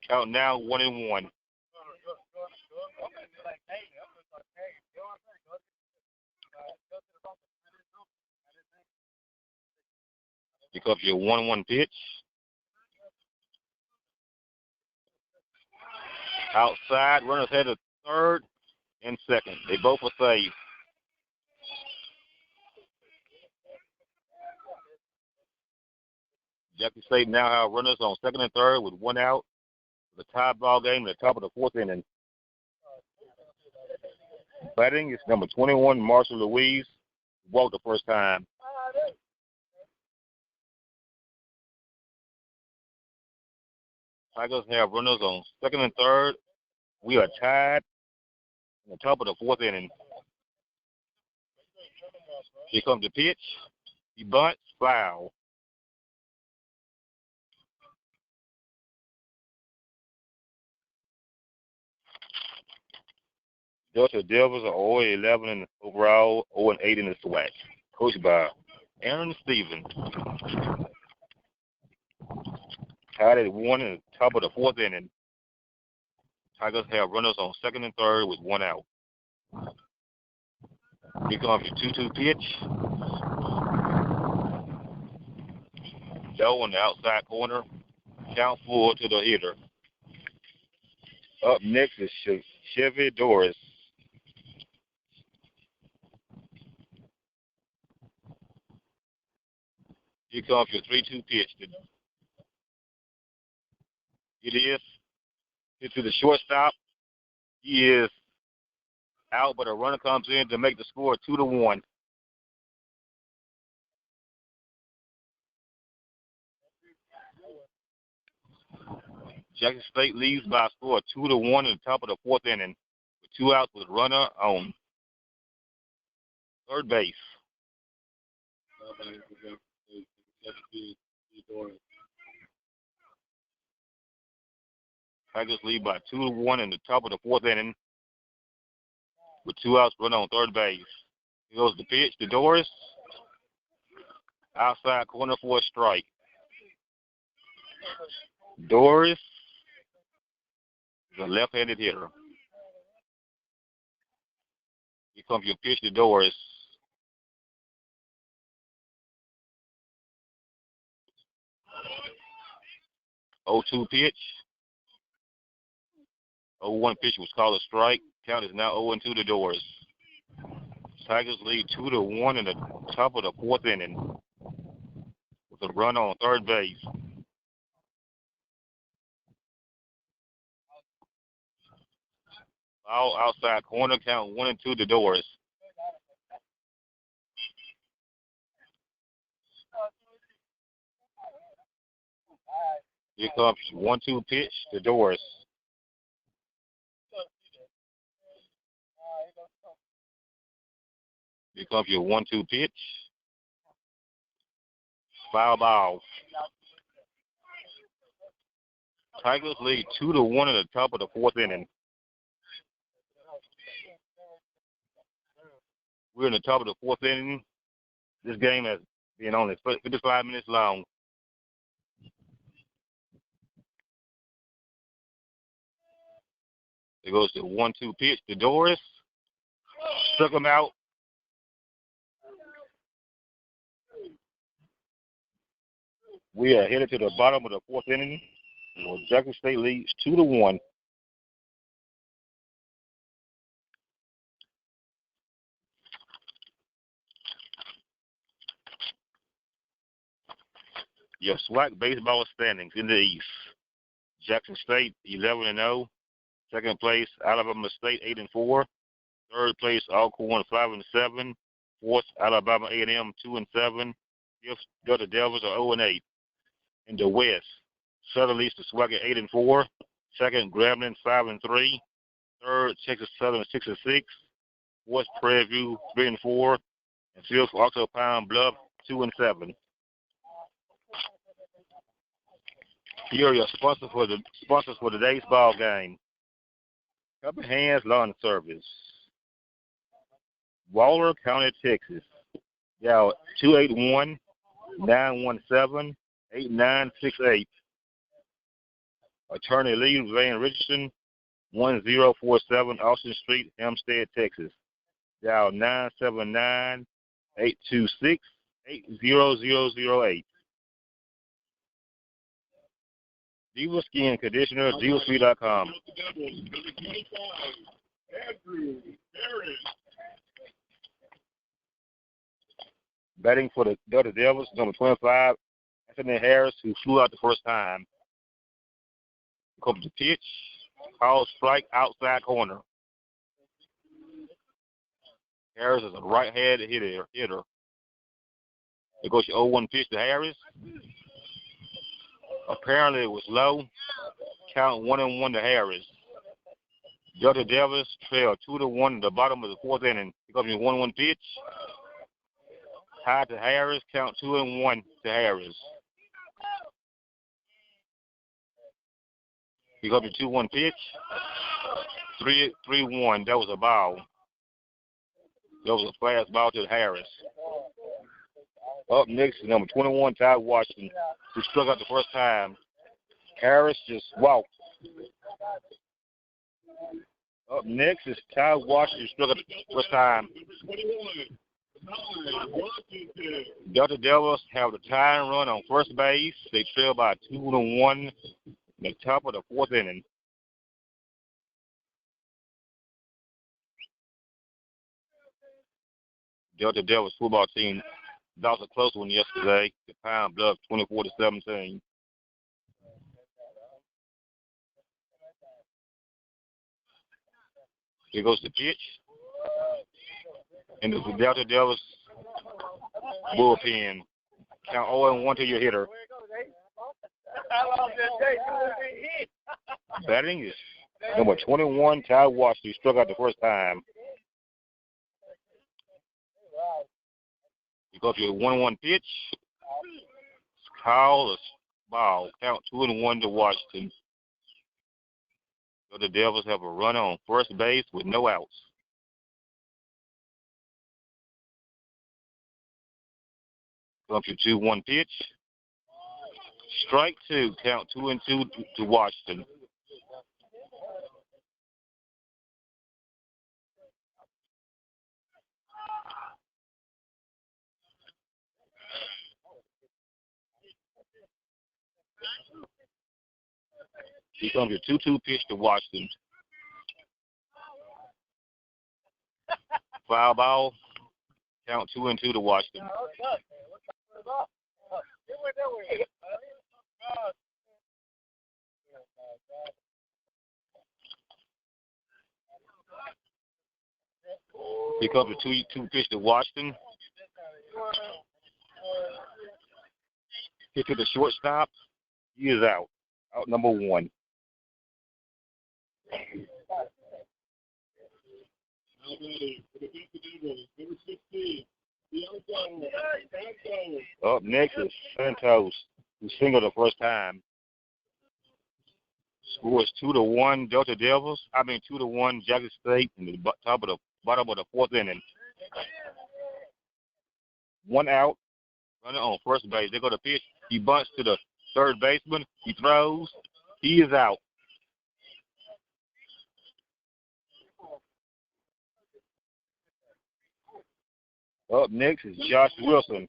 Count now 1-1. Here comes your 1-1 pitch. Outside, runners head to third and second. They both are saved. Jackson State now have runners on second and third with one out. The tie ball game at the top of the fourth inning. Batting is number 21, Marshall Louise, who walked the first time. Tigers have runners on second and third. We are tied in the top of the fourth inning. Here comes the pitch. He bunts, foul. Delta Devils are 0-11 in the overall, 0-8 in the SWAC. Coached by Aaron Stevens. Tied at 1 in the top of the fourth inning. Tigers have runners on second and third with one out. Here comes your 2-2 pitch. Low on the outside corner. Count full to the hitter. Up next is Chevy Doris. Here comes your 3-2 pitch. It is hit to the shortstop. He is out, but a runner comes in to make the score 2-1. Jackson State leads by a score of 2-1 in the top of the fourth inning, with two outs with runner on third base. Tigers lead by 2-1 in the top of the fourth inning, with two outs, runner on third base. Here goes the pitch to Doris. Outside corner for a strike. Doris is a left-handed hitter. Here comes your pitch to Doris. Oh, 2 pitch. 0-1 pitch was called a strike. Count is now 0-2 to Doris. Tigers lead 2-1 in the top of the fourth inning with a run on third base. All outside corner, count 1-2 to Doris. Here comes 1-2 pitch to Doris. Here comes your 1-2 pitch. Foul ball. Tigers lead 2-1 at the top of the fourth inning. We're in the top of the fourth inning. This game has been only 55 minutes long. It goes to 1-2 pitch to Doris. Struck him out. We are headed to the bottom of the fourth inning. Jackson State leads 2-1. Your SWAC baseball standings in the East. Jackson State 11-0. Second place, Alabama State 8-4. Third place, Alcorn 5-7. Fourth, Alabama A&M 2-7. Fifth, Delta Devils are 0-8. In the West, Southern East SWAC at 8-4. Second, Grambling 5-3. Third, Texas Southern 6-6. Fourth, Prairie View 3-4. And fifth, Octo Pine Bluff 2-7. Here are your sponsors for today's ball game. Helping Hands Lawn Service, Waller County, Texas. Dial 281-917-8968. Attorney Lee Van Richardson, 1047 Austin Street, Hempstead, Texas. Dial 979-826-80008. Diva Skin Conditioner, DivaSweet.com. Batting for the Delta Devils, number 25, Anthony Harris, who flew out the first time. Comes to pitch, called strike, outside corner. Harris is a right-handed hitter. It goes to 0-1 pitch to Harris. Apparently it was low. Count 1-1 to Harris. Delta Devils trail 2-1 at the bottom of the fourth inning. It goes to 1-1 pitch. High to Harris. Count 2-1 to Harris. He goes to 2-1 pitch. 3-1. That was a ball. That was a fast ball to Harris. Up next is number 21, Ty Washington, who struck out the first time. Harris just walked. Up next is Ty Washington, who struck out the first time. Delta Devils have the tying run on first base. They trail by 2-1 in the top of the fourth inning. Delta Devils football team lost a close one yesterday to Pine Bluff, 24-17. Here goes the pitch. And it's the Delta Devils bullpen. Count 0-1 to your hitter. Batting is number 21, Ty Washington, struck out the first time. You go to a 1-1 pitch. Call a ball. Count 2-1 to Washington. So the Devils have a runner on first base with no outs. Come to 2-1 pitch. Strike two. Count 2-2 to Washington. Here comes your 2-2 pitch to Washington. Foul ball. Count 2-2 to Washington. Here comes the 2-2 pitch to Washington. Hit to the shortstop. He is out. Out number 1. Up next is Santos, who singled the first time. Scores 2-1 Delta Devils. 2-1 Jackson State in the bottom of the fourth inning. 1 out. Runner on first base. They go to pitch. He bunts to the third baseman. He throws. He is out. Up next is Josh Wilson.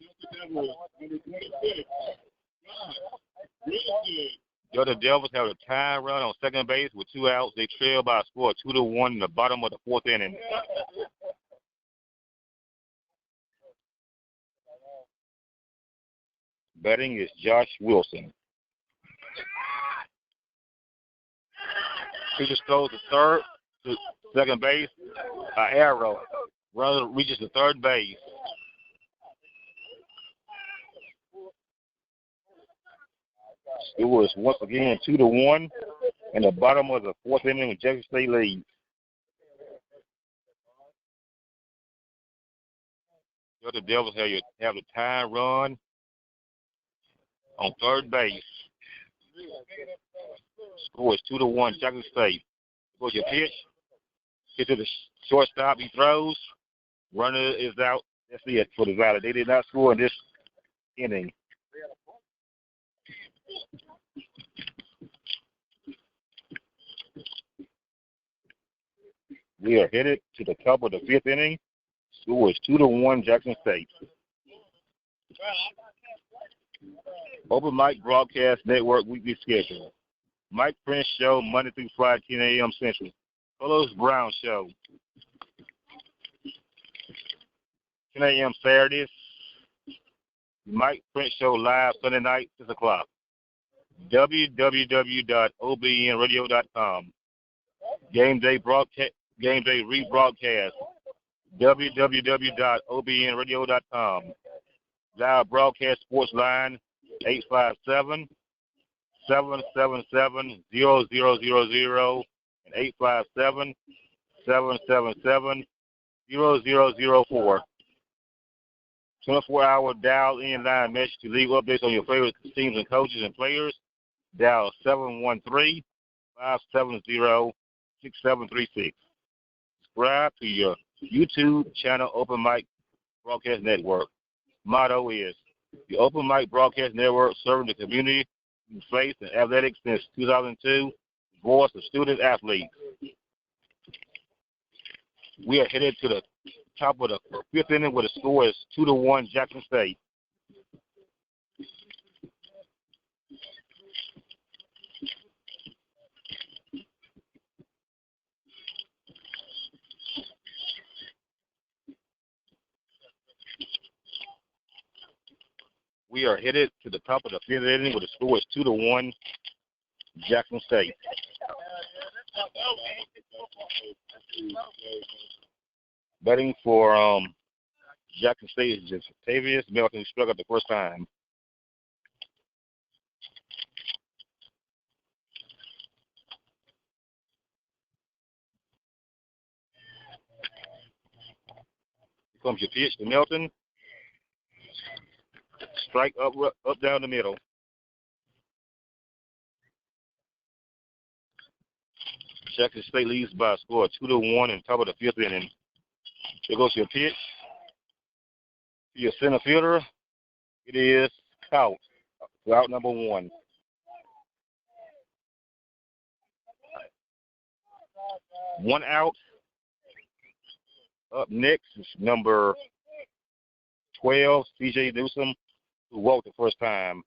The Devils have a tie run on second base with 2 outs. They trail by a score of 2-1 in the bottom of the fourth inning. Batting is Josh Wilson. Pitcher throws to third, to second base. An arrow. Runner reaches the third base. Score is once again 2-1 in the bottom of the fourth inning with Jackson State leads. The Devils have the tying run on third base. Score is 2-1 Jackson State. Goes your pitch. Hit to the shortstop. He throws. Runner is out. That's it for the Valley. They did not score in this inning. We are headed to the top of the fifth inning. Score is 2-1 Jackson State. Open Mic Broadcast Network weekly schedule. Mike Prince Show, Monday through Friday, 10 a.m. Central. Carlos Brown Show, 10 a.m. Saturdays. Mike Prince Show live Sunday night, 6 o'clock. www.obnradio.com. Game day rebroadcast. www.obnradio.com. Live broadcast sports line 857-777-0000 and 857-777-0004. 24-hour dial-in line message to leave updates on your favorite teams and coaches and players. Dial 713-570-6736. Subscribe to your YouTube channel, Open Mic Broadcast Network. Motto is, the Open Mic Broadcast Network serving the community in faith and athletics since 2002, voice of student athletes. We are headed to the top of the fifth inning where the score is 2-1 Jackson State. We are headed to the top of the fifth inning where the score is 2-1 Jackson State. Betting for Jackson State is just Tavius Melton, who struck out the first time. Here comes your pitch to Melton. Strike up down the middle. Jackson State leads by a score of 2-1 in top of the fifth inning. Here goes your pitch. To your center fielder. It is out. Out number one. One out. Up next is number 12, C.J. Newsom, who walked the first time.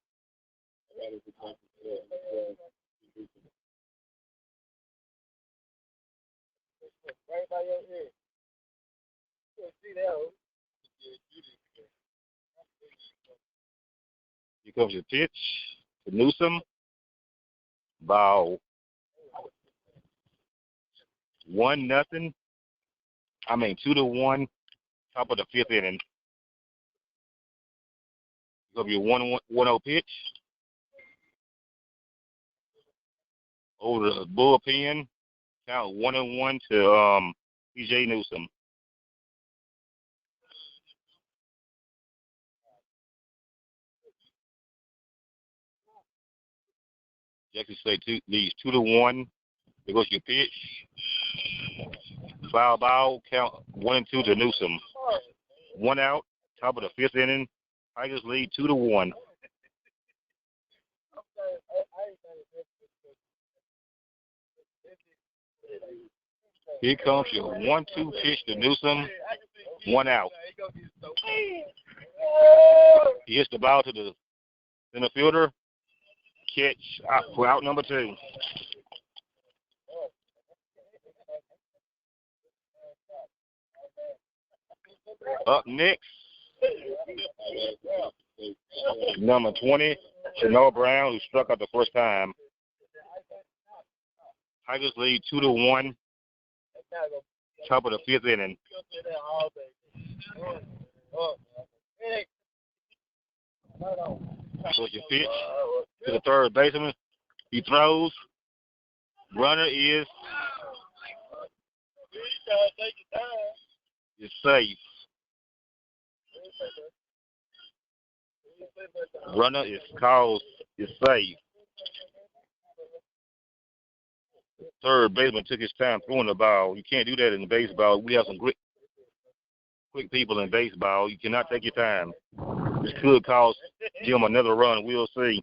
Here comes your pitch to Newsom. Ball. 2-1. Top of the fifth inning. It's going to be a 1-0 pitch. Over the bullpen. Count 1-1 to P.J. Newsom. Jackson State leads 2-1. There goes your pitch. Foul ball. Count 1-2 to Newsom. One out. Top of the fifth inning. Tigers lead 2-1. Here comes your 1-2 pitch to Newsom. One out. He hits the ball to the center fielder. Catch for out number 2. Up next Number 20, Chanel Brown, who struck out the first time. Tigers lead 2-1. Top of the fifth inning. So your pitch to the third baseman. He throws. Runner is safe. Runner is safe. Third baseman took his time throwing the ball. You can't do that in baseball. We have some quick people in baseball. You cannot take your time. This could cause Jim another run. We'll see.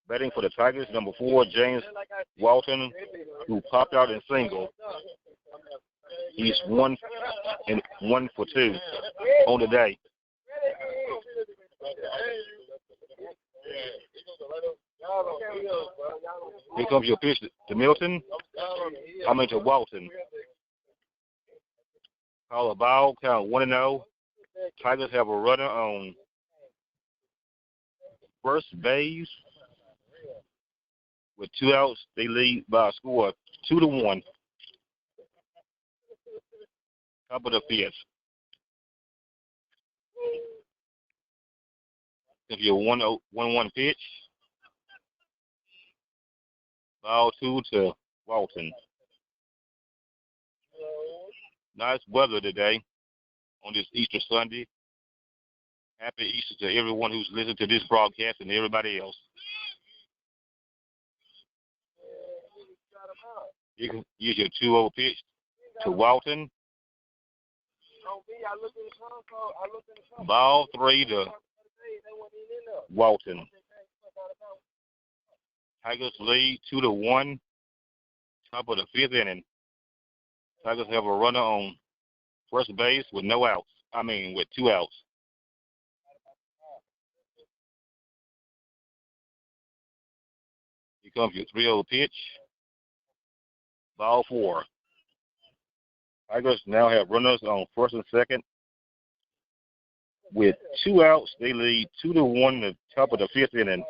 Batting for the Tigers, number 4, James Walton, who popped out in single. He's 1 for 2 on the day. Here comes your pitch to Milton. To Walton. Call a ball, count 1-0. Tigers have a runner on first base. With 2 outs, they lead by a score of 2-1. Top of the fifth. If you're 1-1 pitch, ball 2 to Walton. Nice weather today on this Easter Sunday. Happy Easter to everyone who's listening to this broadcast and everybody else. You can use your 2-0 pitch to Walton. Ball 3 to Walton. Tigers lead 2-1. Top of the fifth inning. Tigers have a runner on first base with no outs. With 2 outs. Here comes your 3-0 pitch. Ball 4. Tigers now have runners on first and second. With 2 outs, they lead 2-1 the top of the fifth inning.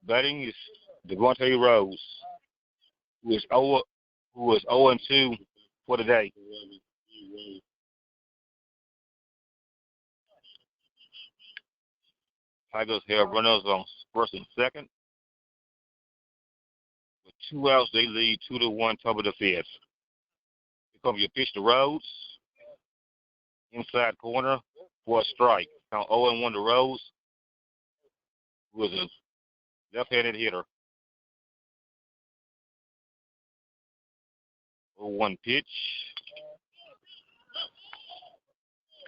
Batting is Devontae Rose, who is 0-2 for the day. Tigers have runners on first and second. With 2 outs, they lead 2-1 top of the fifth. Here comes your pitch to Rose. Inside corner for a strike. Count 0-1 to Rose, who is a left-handed hitter. 0-1 pitch.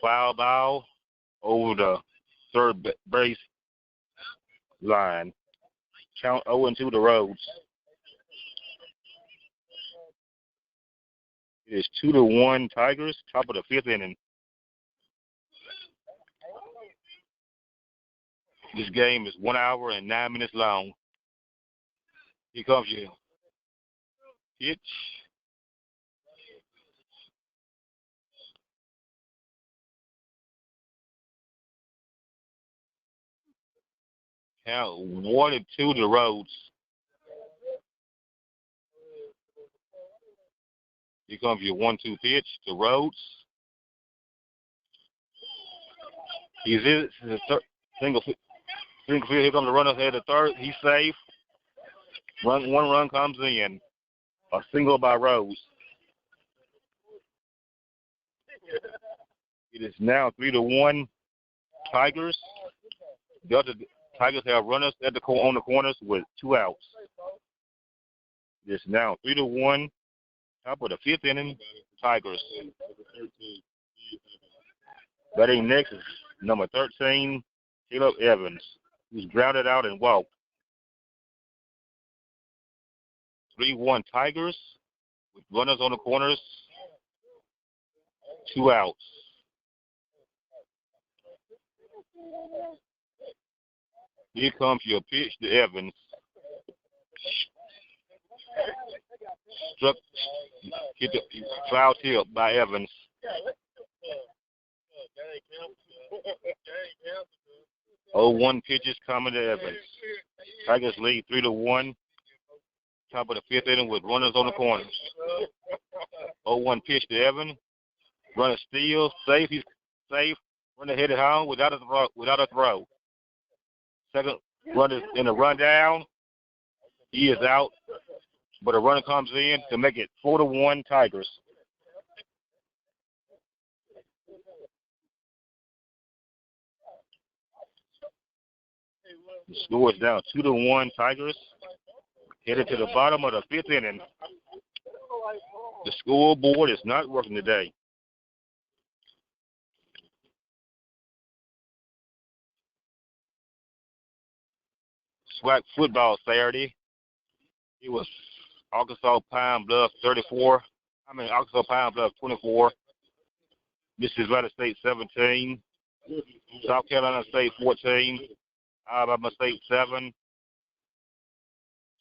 Foul ball over the third base line. Count 0-2 to Rose. It is 2-1 Tigers, top of the fifth inning. This game is 1 hour and 9 minutes long. Here comes your pitch. Count 1-2 to Rhodes. Here comes your 1-2 pitch to Rhodes. He's in single field. Here comes the runner head to third. He's safe. One run comes in. A single by Rose. It is now 3-1 Tigers. Delta Tigers have runners on the corners with 2 outs. It is now 3-1. Top of the fifth inning, Tigers. Batting next is number 13, Caleb Evans, who's grounded out and walked. 3-1 Tigers with runners on the corners, 2 outs. Here comes your pitch to Evans. Struck, hit the foul tip by Evans. 0-1 pitches coming to Evans. Tigers lead 3-1. Top of the fifth inning with runners on the corners. 0-1 pitch to Evans. Runner steals, safe. He's safe. Runner headed home without a throw. Second runner in the rundown. He is out, but a runner comes in to make it 4-1 Tigers. The score is down 2-1 Tigers. Headed to the bottom of the fifth inning. The scoreboard is not working today. SWAC football Saturday. It was Arkansas Pine Bluff 24. Arkansas Pine Bluff 24. Mississippi State 17. South Carolina State 14. Alabama State 7.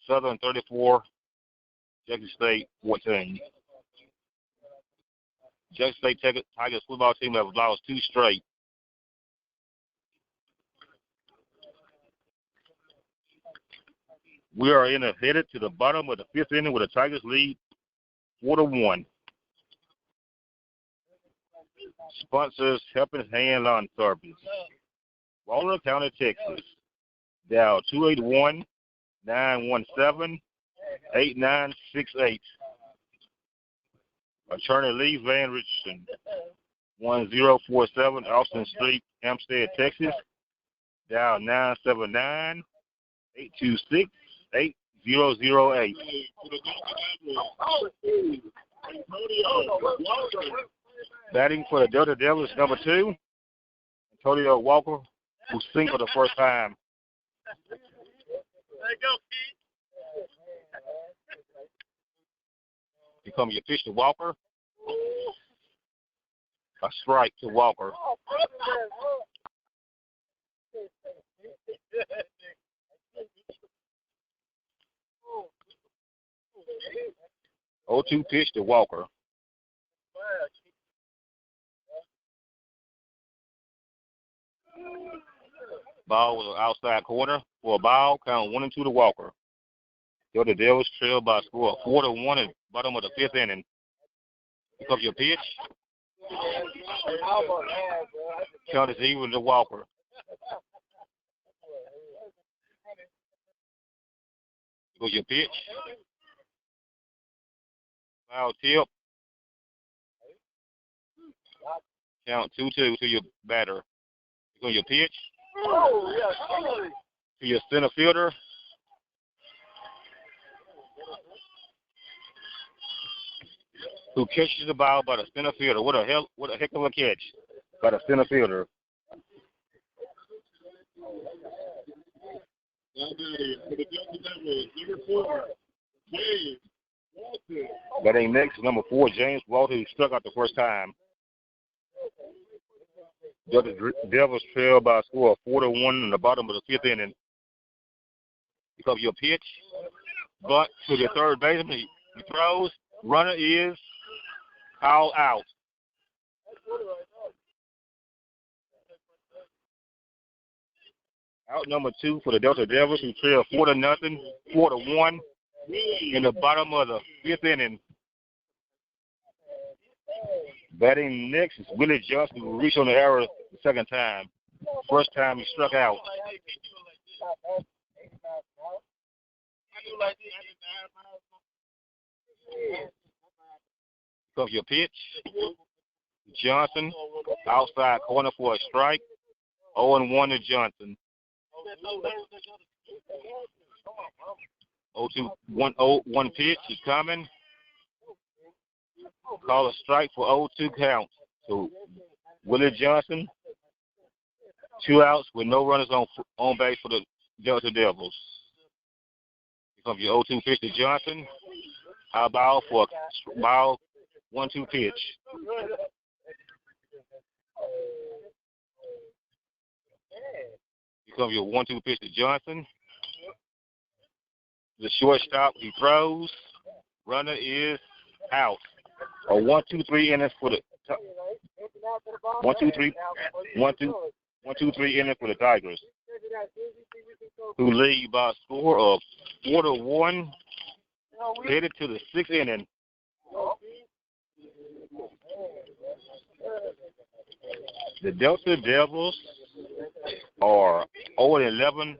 Southern 34. Jackson State 14. Jackson State Tigers football team have lost 2 straight. We are headed to the bottom of the fifth inning with the Tigers lead 4-1. Sponsors Helping Hand Lawn Service. Walnut County, Texas. Dial 281-917-8968. Attorney Lee Van Richardson. 1047 Austin Street, Hampstead, Texas. Dial 979-826-8008. Batting for the Delta Devils, number 2, Antonio Walker, who singled for the first time. Here comes your pitch to Walker. A strike to Walker. Oh, 2 pitch to Walker. Ball was an outside corner for a ball. Count 1-2 to Walker. The Devils trail by a score of 4-1 at the bottom of the fifth inning. Here comes your pitch. Count is even to Walker. Here goes your pitch. Foul tip. Count 2-2 to your batter. Here goes your pitch. To your center fielder. Who catches the ball by the center fielder. What a heck of a catch by the center fielder. Batting next, number 4, James Walter, who struck out the first time. The Devils trail by a score of 4-1 in the bottom of the fifth inning. Because your pitch, bunt to the third baseman, he throws. Runner is called out. Out number 2 for the Delta Devils, who trail 4-1 in the bottom of the fifth inning. Batting next is Willie Johnson, who reached on the error the second time. First time he struck out. Comes your pitch. Johnson, outside corner for a strike. 0-1 to Johnson. 0-2-1 pitch. He's coming. Call a strike for 0-2 count. So Willie Johnson, 2 outs with no runners on base for the Delta Devils. Here comes your 0-2 pitch to Johnson. High ball for a ball, 1-2 pitch. Here comes your 1-2 pitch to Johnson. The shortstop, he throws. Runner is out. A 1-2-3 innings for the 1-2-3 1-2-3 innings for the Tigers, who lead by a score of 4-1, headed to the sixth inning. The Delta Devils are 0-11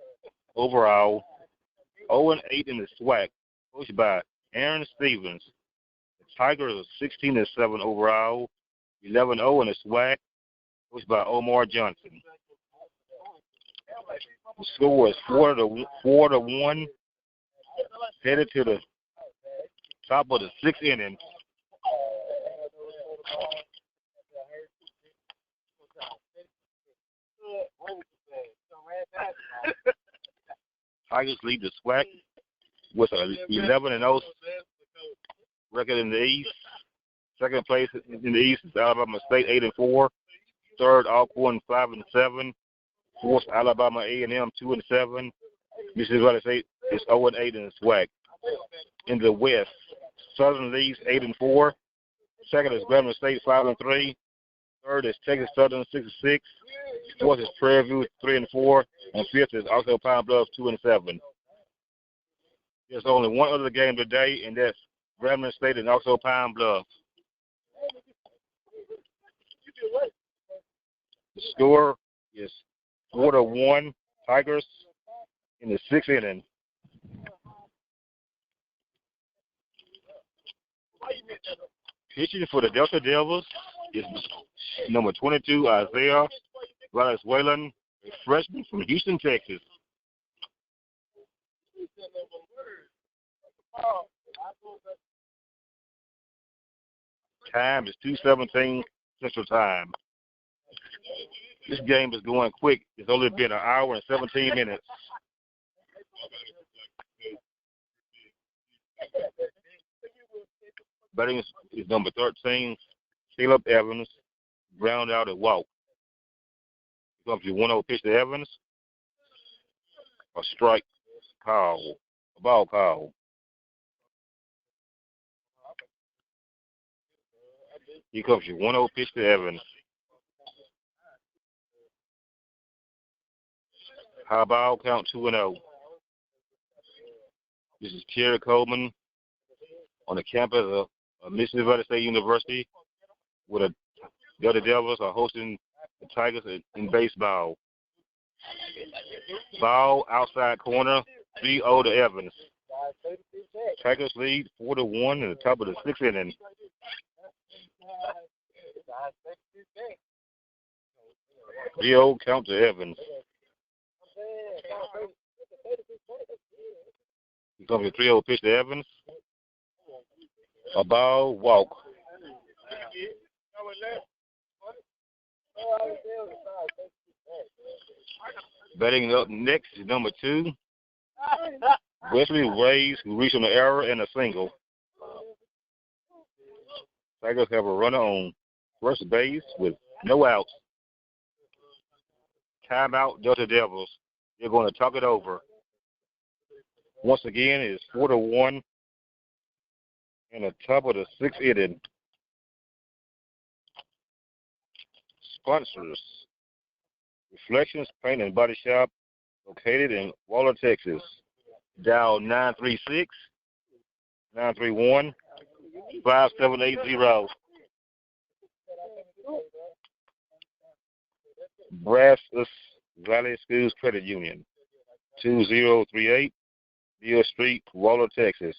overall, 0-8 in the SWAC, coached by Aaron Stevens. The Tigers are 16-7 overall, 11-0 in the SWAC, coached by Omar Johnson. The score is 4-1, headed to the top of the sixth inning. Tigers lead the SWAC with an 11-0 record in the East. Second place in the East is Alabama State, 8-4. Third, Alcorn, 5-7. Fourth, Alabama A&M, 2-7. Mississippi Valley State is 0-8 in the SWAC. In the West, Southern leads 8-4. Second is Grambling State, 5-3. Third is Texas Southern, 6-6. Fourth is Prairie View, 3-4. And fifth is Oxbow Pine Bluff, 2-7. There's only one other game today, and that's Grambling State and Oxbow Pine Bluff. The score is 4-1 Tigers in the sixth inning. Pitching for the Delta Devils is number 22, Isaiah Valenzuela, a freshman from Houston, Texas. Time is 2:17 Central Time. This game is going quick. It's only been an hour and 17 minutes. Batting is number 13, Caleb Evans, ground out at walk. Comes your 1-0 pitch to Evans. A strike call, a ball call. Here comes your 1-0 pitch to Evans. High ball, count 2-0. This is Terry Coleman on the campus of Mississippi Valley State University, where the other Devils are hosting the Tigers in baseball. Ball outside corner, 3-0 to Evans. Tigers lead 4-1 in the top of the sixth inning. Rio count to Evans. Here comes a 3-0 pitch to Evans. A ball, walk. Batting up next is number 2, Wesley Ways, who reached on an error and a single. Tigers have a runner on first base with no outs. Timeout, Delta Devils. They're going to talk it over. Once again, it's 4-1 in the top of the sixth inning. Sponsors: Reflections Paint and Body Shop, located in Waller, Texas. Dial 936-931-5780. Brazos Valley Schools Credit Union, 2038 Beale Street, Waller, Texas.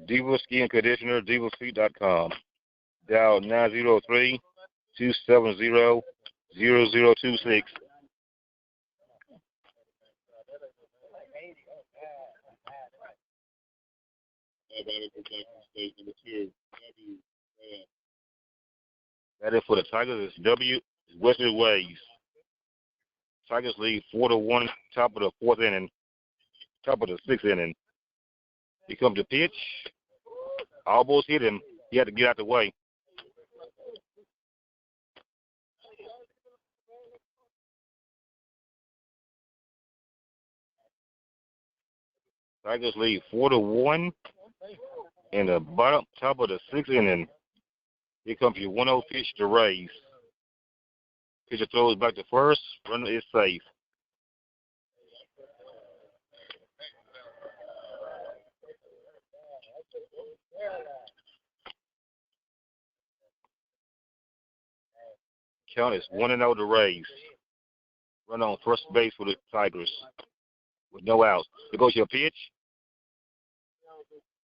Diva Skin Conditioner, divafeet.com. Dial 903-270-0026. That is for the Tigers. It's Wesley Ways. Tigers lead 4-1, top of the fourth inning, top of the sixth inning. Here comes the pitch. Almost hit him. He had to get out the way. Tigers lead 4-1 in the top of the sixth inning. Here comes your 1-0 pitch to Rays. Pitcher throws back to first. Runner is safe. Count is 1-0 to Rays. Run on first base for the Tigers with no outs. There goes your pitch.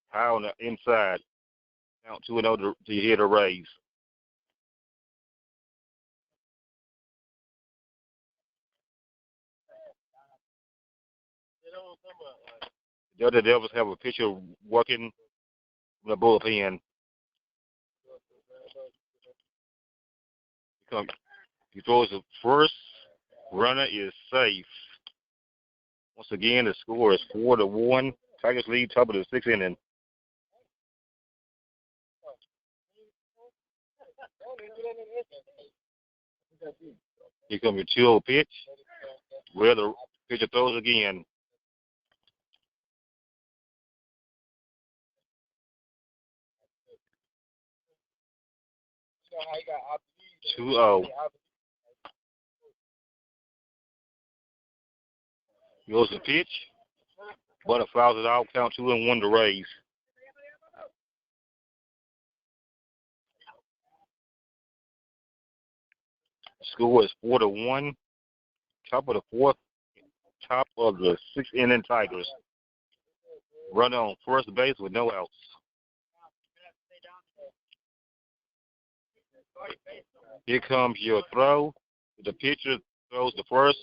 High on the inside. Count 2-0 to hit the Rays. The other Devils have a pitcher working in the bullpen. He throws the first. Runner is safe. Once again, the score is 4-1. Tigers lead top of the sixth inning. Here comes your 2-0 pitch. Where the pitcher throws again. 2-0. Goes the pitch. Butter fouls it out. Count 2-1 to Rays. Score is 4-1. Top of the fourth. Top of the sixth inning Tigers. Runner on first base with no outs. Here comes your throw. The pitcher throws the first.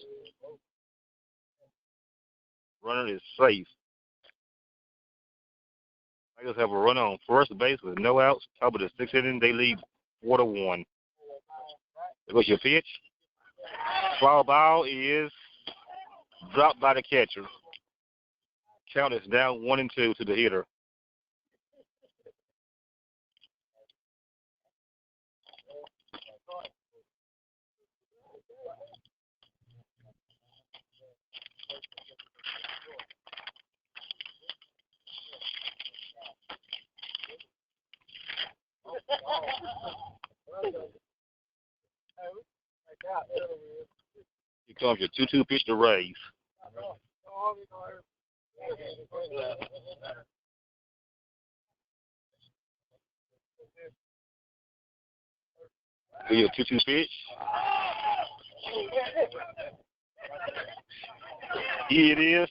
Runner is safe. Tigers have a runner on first base with no outs. Top of the sixth inning, they lead 4-1. There goes your pitch. Foul ball is dropped by the catcher. Count is down 1-2 to the hitter. Here comes your 2-2 pitch to Rays. Here's your 2-2 pitch. Here it is.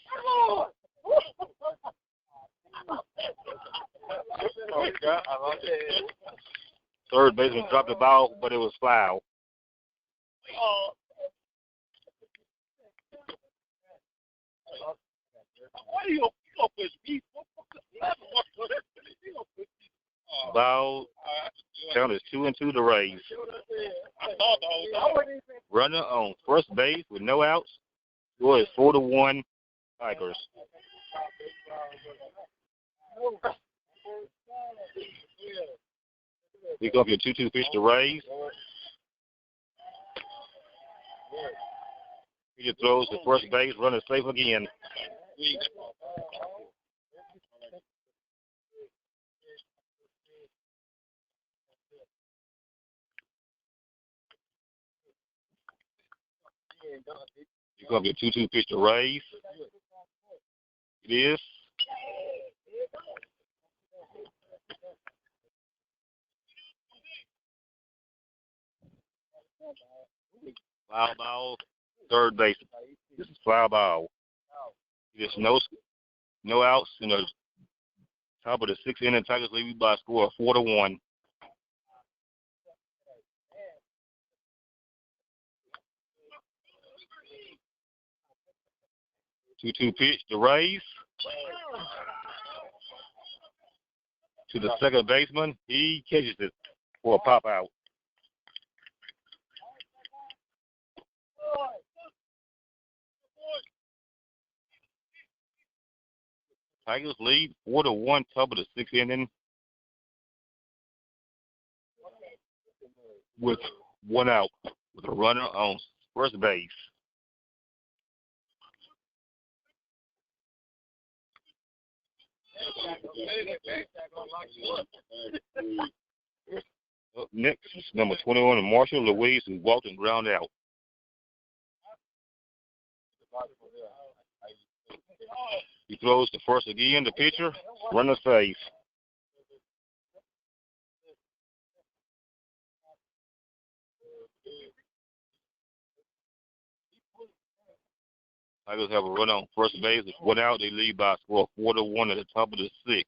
Third baseman dropped the ball, but it was foul. Ball count is 2-2 to Rays. Runner on first base with no outs. Score is 4-1 Tigers. Pick up your 2-2 pitch to Rays. He throws to first base. Runner safe again. You come up your 2-2 pitch to Rays. It is. Foul ball, third base. This is foul ball. There's no outs in the top of the sixth inning. Tigers lead by a score of 4-1. Two-two pitch to Rays. To the second baseman. He catches it for a pop out. Tigers lead 4-1, top of the sixth inning with one out, with a runner on first base. Up next is number 21, Marshall Louise, who walked and ground out. He throws the first again, the pitcher, runner safe. Tigers have a run on first base. It's 1 out. They lead by a score of 4-1 at the top of the 6th.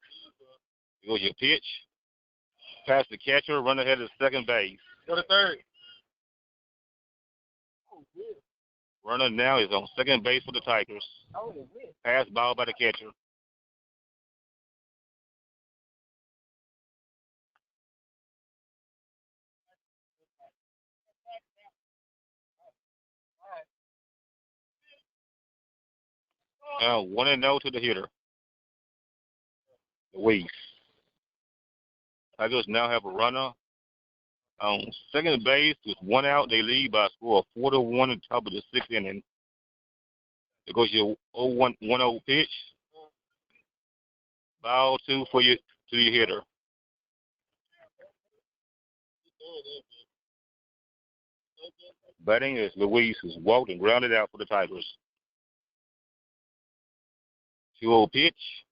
Here goes your pitch. Pass the catcher. Run ahead of second base. Go to third. Runner now is on second base for the Tigers. Pass ball by the catcher. Now 1-0 to the hitter, Louise. Tigers now have a runner on second base with 1 out. They lead by a score of 4-1 at the top of the 6th inning. There goes your 1-0 pitch. Ball 2 to your hitter. Batting is Louise, who's walked and grounded out for the Tigers. 2-0 pitch.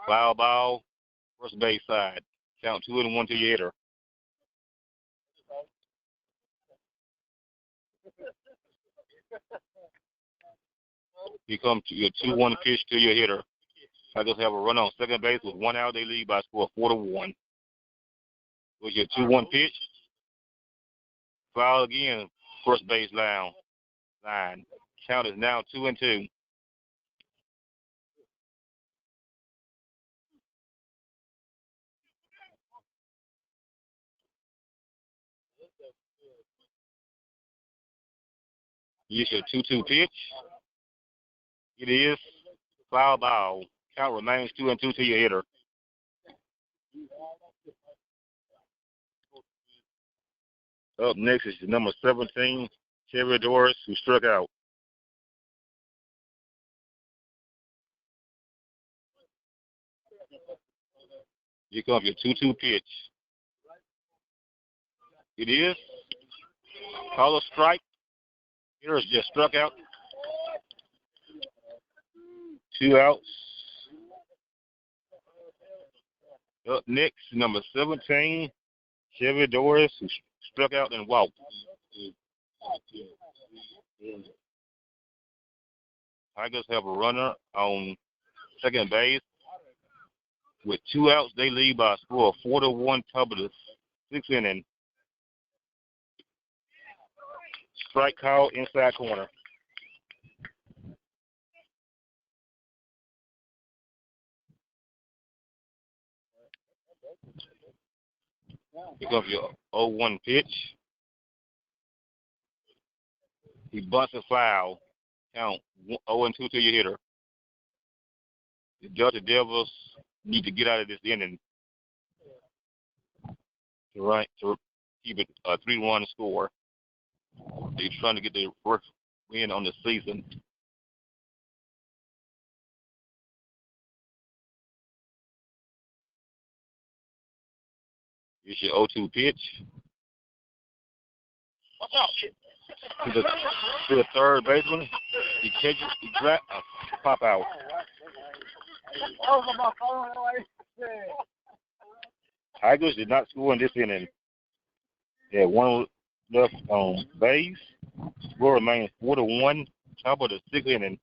Foul ball, first base side. Count 2-1 to your hitter. Here comes your 2-1 pitch to your hitter. Tigers have a run on second base with 1 out. They lead by a score of 4-1. With your 2-1 pitch. Foul again, first base line. Count is now 2-2. Here's your 2-2 pitch. It is foul ball. Count remains 2-2 to your hitter. Up next is number 17, Cherry Doris, who struck out. Here comes your 2-2 pitch. It is. Call a strike. Hitter is just struck out. 2 outs. Up next, number 17, Chevy Doris, who struck out and walked. Tigers have a runner on second base. With 2 outs, they lead by a score of 4-1, top of the 6th inning. Strike call inside corner. Here comes your 0-1 pitch. He bunts a foul. Count 0-2 to your hitter. The Delta Devils need to get out of this inning to keep it a 3-1 score. They're trying to get their first win on the season. Here's your 0-2 pitch. Watch out. To the third baseman. He catches, pop out. Tigers did not score in this inning. They had 1 left on base. Score remains 4-1, top of the 6th inning.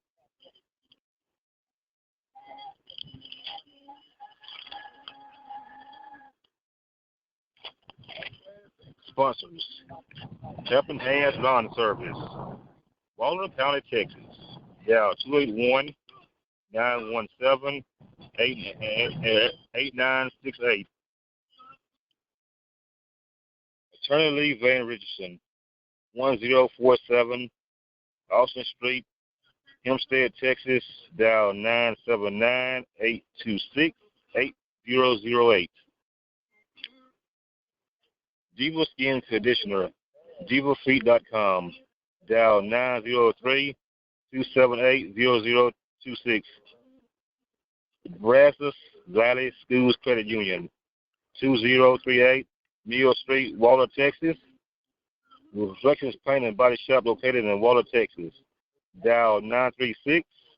Sponsors: Helping Hands Lawn Service, Walnut County, Texas. Dial 281-917-8968. Attorney Lee Van Richardson, 1047 Austin Street, Hempstead, Texas. Dial 979-826-8008. Diva Skin Conditioner, DivaFeet.com. Dial 903-278-0026. Brazos Valley Schools Credit Union, 2038 Mill Street, Waller, Texas. Reflections Paint and Body Shop located in Waller, Texas. Dial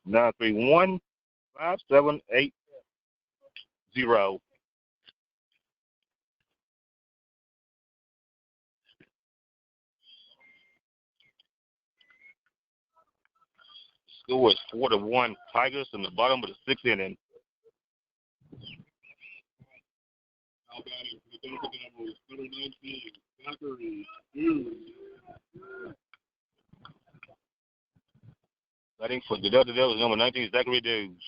936-931-5780. Score is 4-1 Tigers in the bottom of the sixth inning. Now batting for the Delta Devils, number 19, Zachary Hughes. Batting for the Delta Devils, number 19, Zachary Hughes.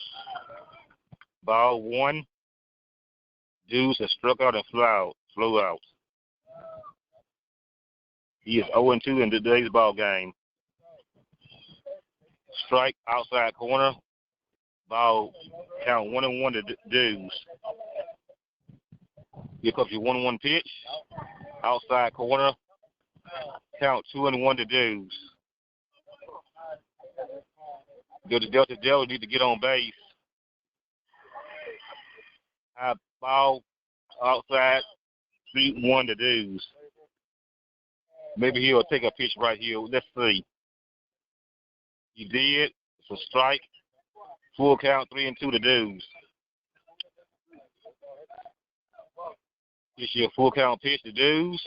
Ball one. Hughes has struck out and flew out. He is 0-2 in today's ball game. Strike outside corner. Ball count 1-1 to Hughes. Here comes your 1-1 pitch. Outside corner. Count 2-1 to Hughes. The Delta Devils need to get on base. High ball outside. 3-1 to Hughes. Maybe he'll take a pitch right here. Let's see. He did. It's a strike. Full count, 3-2 to Hughes. This your full count pitch to Hughes.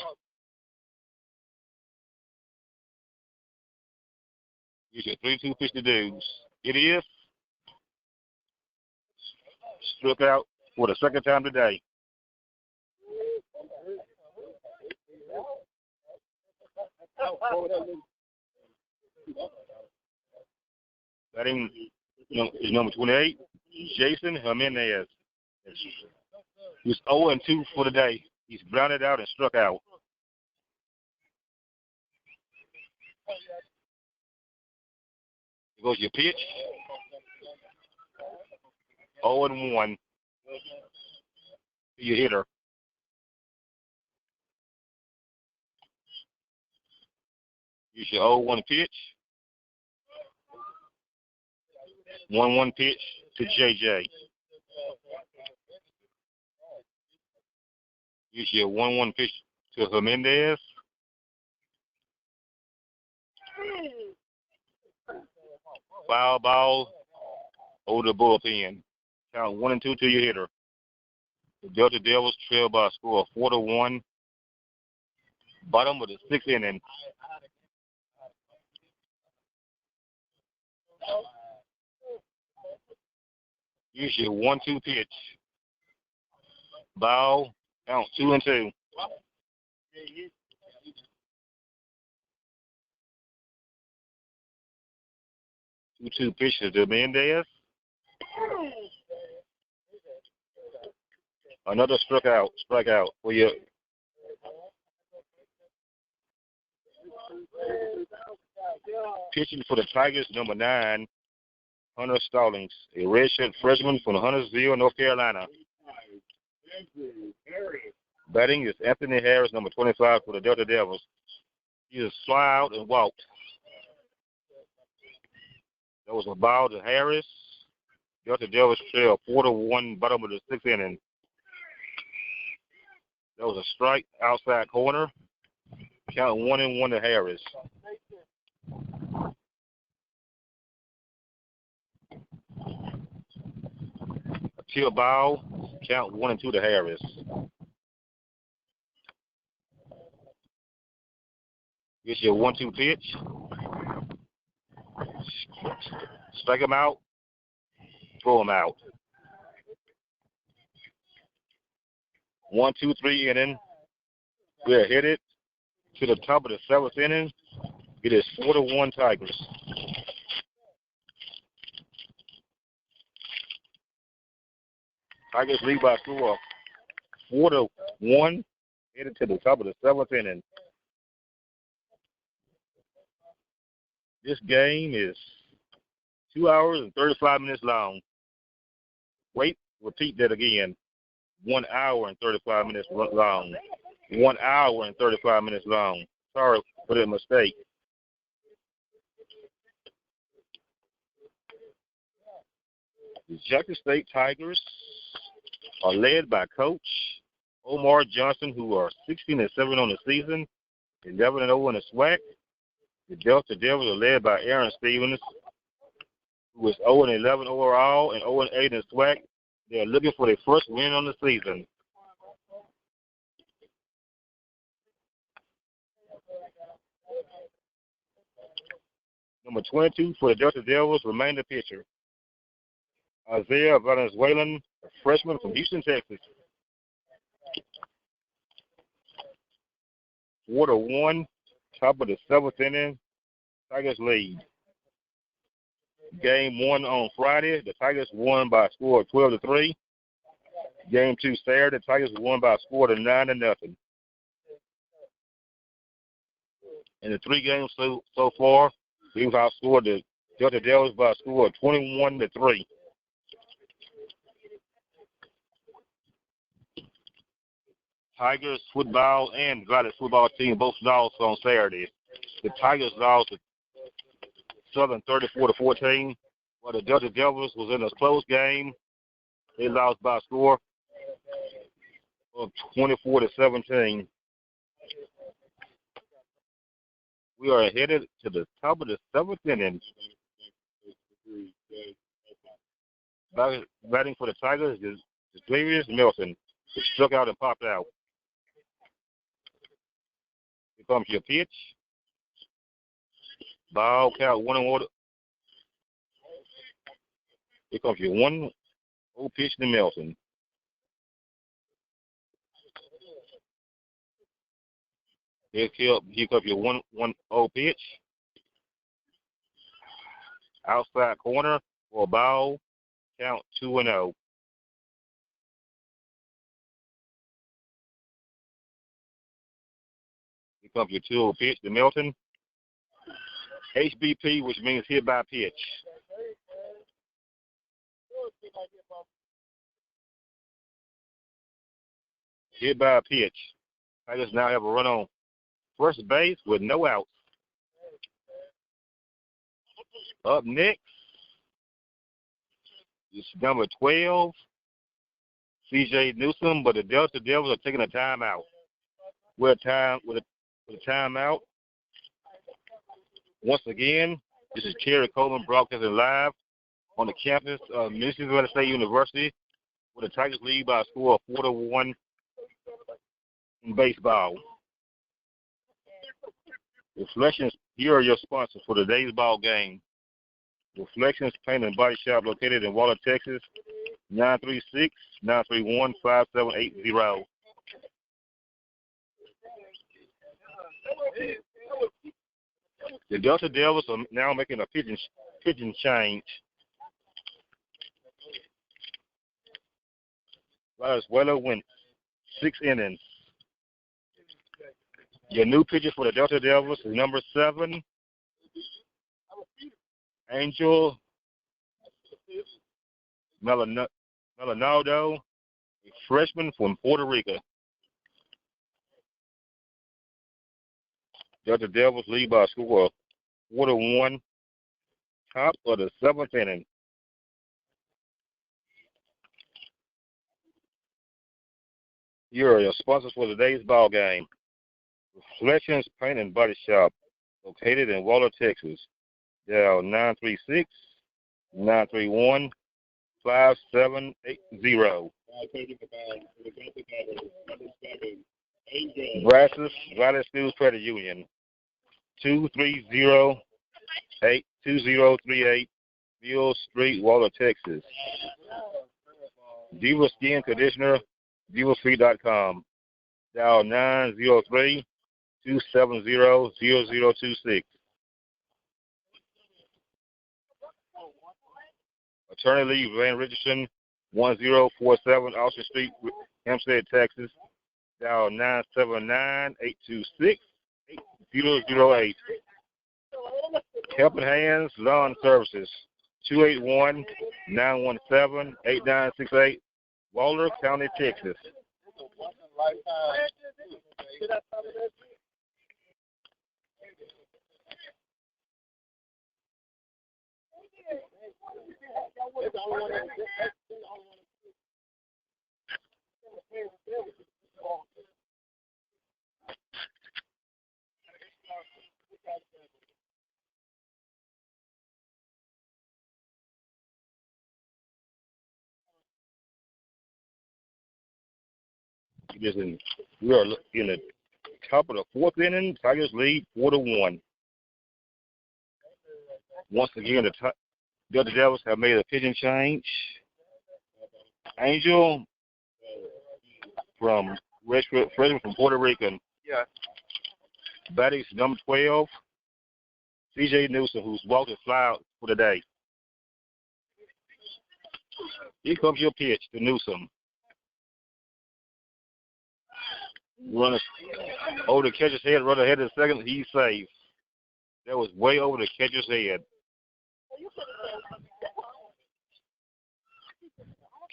Here's your 3-2 pitch to Hughes. It is struck out for the second time today. Batting is number 28, Jason Jimenez. He's 0-2 for the day. He's grounded out and struck out. Here goes your pitch. 0-1. Your hitter. Here's your 0-1 pitch. 1-1 pitch to JJ. Here's your 1-1 pitch to Jimenez. Foul ball over the bullpen. Count 1-2 to your hitter. The Delta Devils trail by a score of 4-1. Bottom of the sixth inning. Here's your 1-2 pitch. Ball, count 2-2. 2-2 pitch to Mendez. Another strikeout for your pitching for the Tigers, number 9, Hunter Stallings, a redshirt freshman from Huntersville, North Carolina. Batting is Anthony Harris, number 25 for the Delta Devils. He is fly out and walked. There was a ball to Harris. Delta Devils trail 4-1, bottom of the sixth inning. There was a strike outside corner. Count 1-1 to Harris. A chill ball. Count 1-2 to Harris. Here's your 1-2 pitch. Strike him out. Throw him out. 1-2-3 inning. We're headed to the top of the seventh inning. It is 4-1 Tigers. Tigers lead by a score of 4-1. Headed to the top of the seventh inning. This game is 2 hours and 35 minutes long. Wait, repeat that again. 1 hour and 35 minutes long. 1 hour and 35 minutes long. Sorry for that mistake. The Jackson State Tigers are led by Coach Omar Johnson, who are 16-7 on the season, 11-0 in the SWAC. The Delta Devils are led by Aaron Stevens, who is 0-11 overall and 0-8 in the SWAC. They are looking for their first win on the season. Number 22 for the Delta Devils, remained the pitcher, Isaiah Valenzuela, a freshman from Houston, Texas. 4-1, top of the seventh inning, Tigers lead. Game 1 on Friday, the Tigers won by a score of 12-3. Game 2 Saturday, the Tigers won by a score of 9-0. In the 3 games so far, we've outscored the Delta Devils by a score of 21-3. Tigers football and Valley football team both lost on Saturday. The Tigers lost to Southern 34-14, while the Delta Devils was in a close game. They lost by a score of 24-17. We are headed to the top of the 7th inning. Batting for the Tigers is Darius Milton, who struck out and popped out. Here comes your pitch. Ball count 1-1. Here comes your 1-0 pitch to Milton. Here comes your 1-0 pitch. Outside corner for a ball. Count 2-0. Here comes your 2-0 pitch to Milton. HBP, which means hit by pitch. Hit by pitch. Tigers now have a run on first base with no outs. Up next is number 12, C.J. Newsom, but the Delta Devils are taking a timeout. With a timeout. Once again, this is Terry Coleman broadcasting live on the campus of Mississippi State University, where the Tigers lead by a score of 4-1 in baseball. Reflections, here are your sponsors for today's ball game. Reflections Paint and Body Shop located in Waller, Texas, 936-931-5780. The Delta Devils are now making a pitching change. Valenzuela went 6 innings. Your new pitcher for the Delta Devils is number 7, Angel Melinaldo, a freshman from Puerto Rico. Delta Devils lead by a score of 4-1, top of the 7th inning. Here are your sponsors for today's ball game. Reflections Paint and Body Shop, located in Waller, Texas. Dial 936-931-5780. Brazos Valley Schools Credit Union, 230-2038 Mill Street, Waller, Texas. Diva Skin Conditioner, divafree.com. Dial 903-270-0026. Attorney Lee Van Richardson, 1047 Austin Street, Hempstead, Texas. Dial 979-826-8008. Helping Hands Lawn Services, 281-917-8968, Waller County, Texas. We are in the top of the fourth inning. Tigers lead 4-1. Once again, the Devils have made a pitching change. Angel from freshman from Puerto Rican. Yeah. Batting's number 12. C.J. Newsom, who's walked and fly out for the day. Here comes your pitch to Newsom. Runner over the catcher's head, runner ahead of the second, he's safe. That was way over the catcher's head.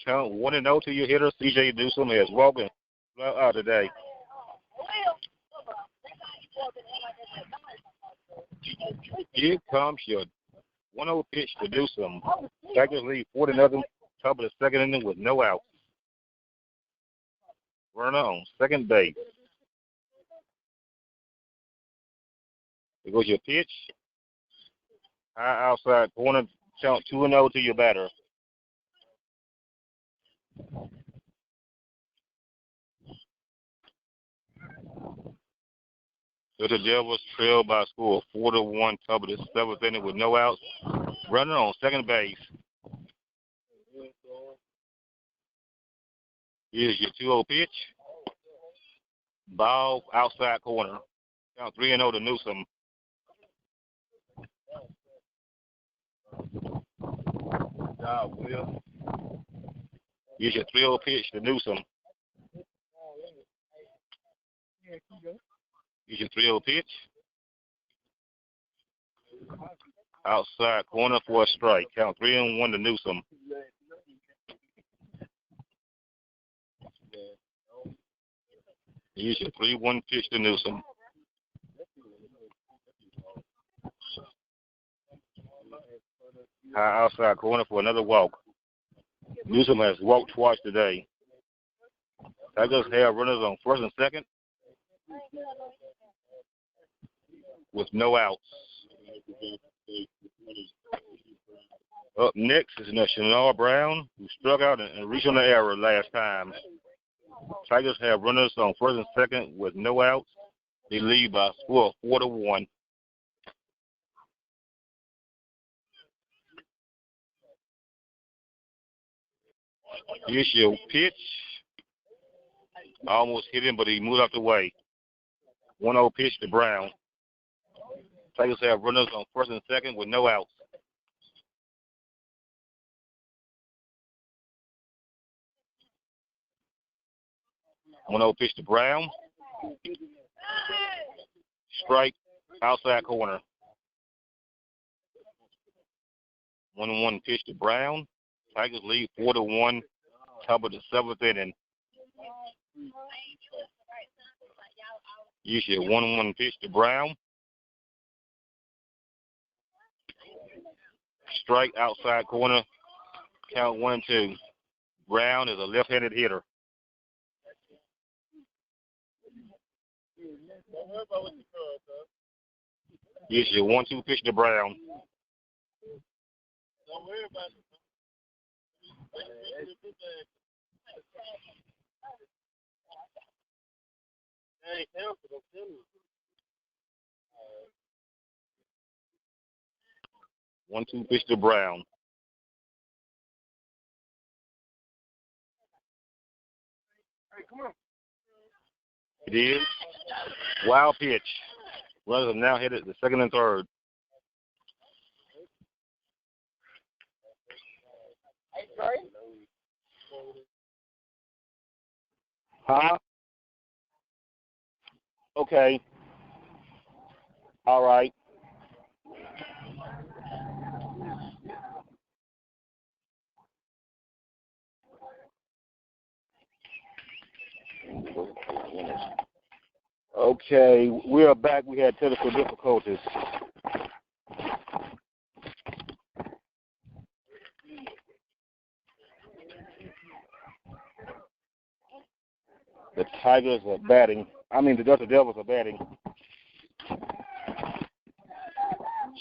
Count 1-0 to your hitter. C.J. Newsom has walked and fly out today. Here comes your 1-0 pitch to Newsom. Tigers lead 4-0. Top of the second inning with no outs. Runner on second base. There goes your pitch. High outside corner. Count 2-0 to your batter. So the Devils trail by a score of 4-1. Top of the seventh inning with no outs. Runner on second base. Here's your 2-0 pitch. Ball outside corner. Count 3-0 to Newsom. Here's your 3-0 pitch to Newsom. Here's your 3-0 pitch. Outside corner for a strike. Count 3-1 to Newsom. Here's your 3-1 pitch to Newsom. High outside corner for another walk. Newsom has walked twice today. Tigers have runners on first and second with no outs. Up next is National Brown, who struck out and reached on the error last time. Tigers have runners on first and second with no outs. They lead by a score of 4-1. Here's your pitch. Almost hit him, but he moved out the way. 1-0 pitch to Brown. Tigers have runners on first and second with no outs. One 0 pitch to Brown. Strike outside corner. 1-1 pitch to Brown. Tigers lead 4-1. Top of the seventh inning. You see a 1-1 pitch to Brown. Strike outside corner. Count 1-2. Brown is a left-handed hitter. Here's your 1-2 pitch to Brown. Don't worry about it. 1-2 pitch to Brown. Hey, come on. It is. Wild pitch. Runners are now headed to second and third. Huh? Okay. All right. Okay, we are back. We had technical difficulties. The Tigers are batting. The Delta Devils are batting.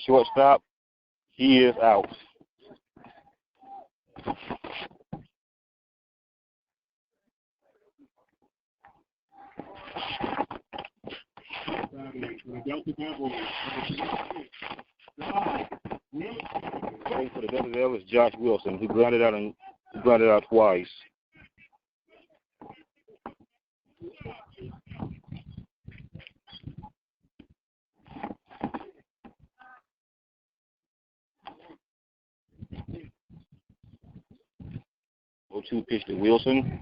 Shortstop, he is out. The Delta Devils. For the Delta Devils, Josh Wilson. He grounded out twice. O2 pitch to Wilson.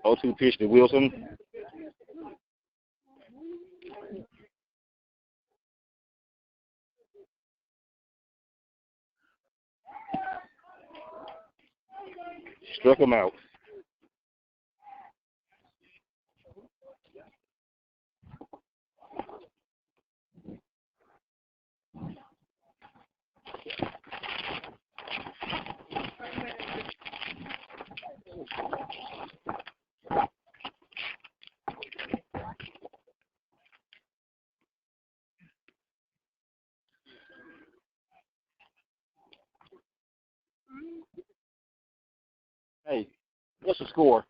O2 pitch to Wilson. Struck him out. Hey, what's the score?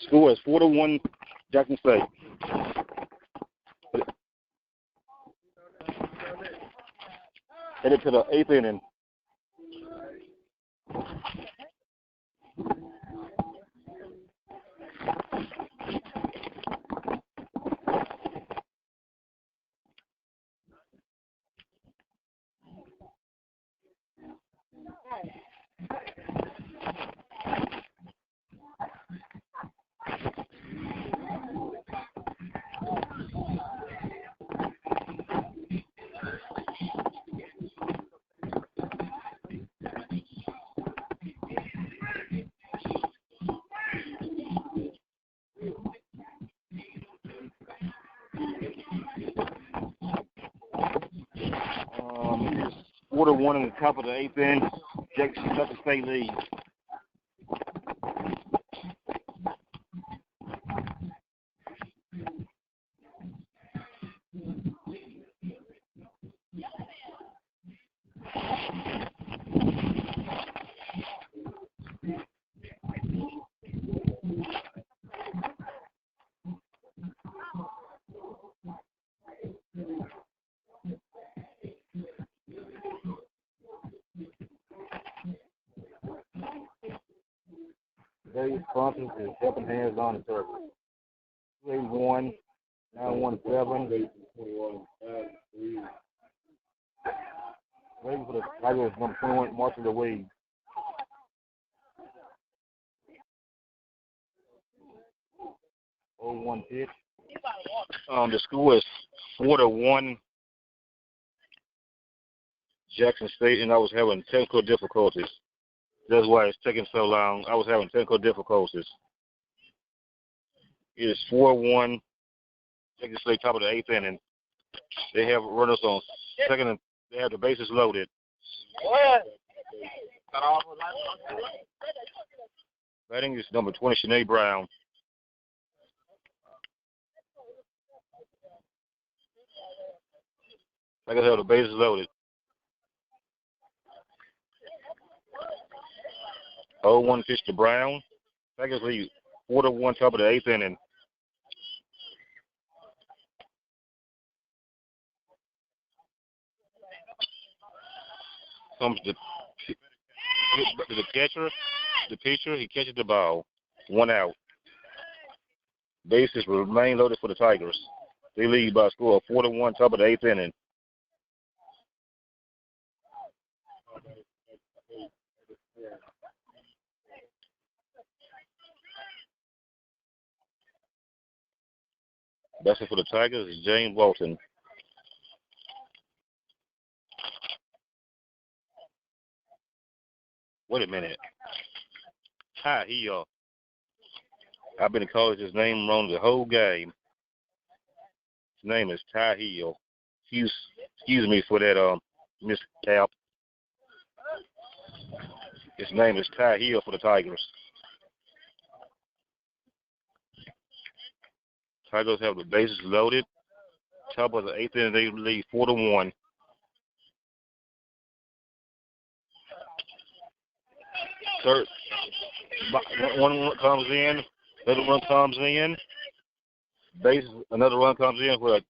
Score is 4-1 Jackson State. Headed to the 8th inning. It's 4-1 in the top of the 8th inning. Jackson State leads. Dave Thompson is helping hands on the service. 2-1, 9-1-7. Waiting for the Tigers, number 21, Marshall Louise. Oh, 1 pitch. The score is 4-1 Jackson State, and I was having technical difficulties. That's why it's taking so long. I was having technical difficulties. It is 4-1 Jackson State, top of the 8th inning. They have runners on second, and they have the bases loaded. Batting is number 20, Shanae Brown. Like I said, the bases loaded. 0-1 pitch to Brown. Tigers lead 4-1, top of the 8th inning. Comes the catcher, the pitcher, he catches the ball. 1 out. Bases remain loaded for the Tigers. They lead by a score of 4-1, top of the 8th inning. Batsman for the Tigers is James Walton. Wait a minute. Hi, I've been calling his name wrong the whole game. His name is Ty Hill. Excuse me for that mishap. His name is Ty Hill for the Tigers. Tigers have the bases loaded. Top of the eighth inning, they lead 4-1. Third, one run comes in. Another run comes in. Another run comes in for a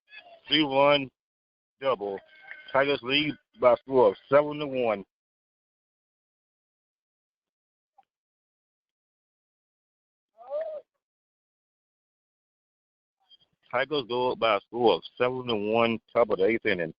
3-run double. Tigers lead by a score of 7-1. Tigers go up by a score of 7-1, top of the eighth inning.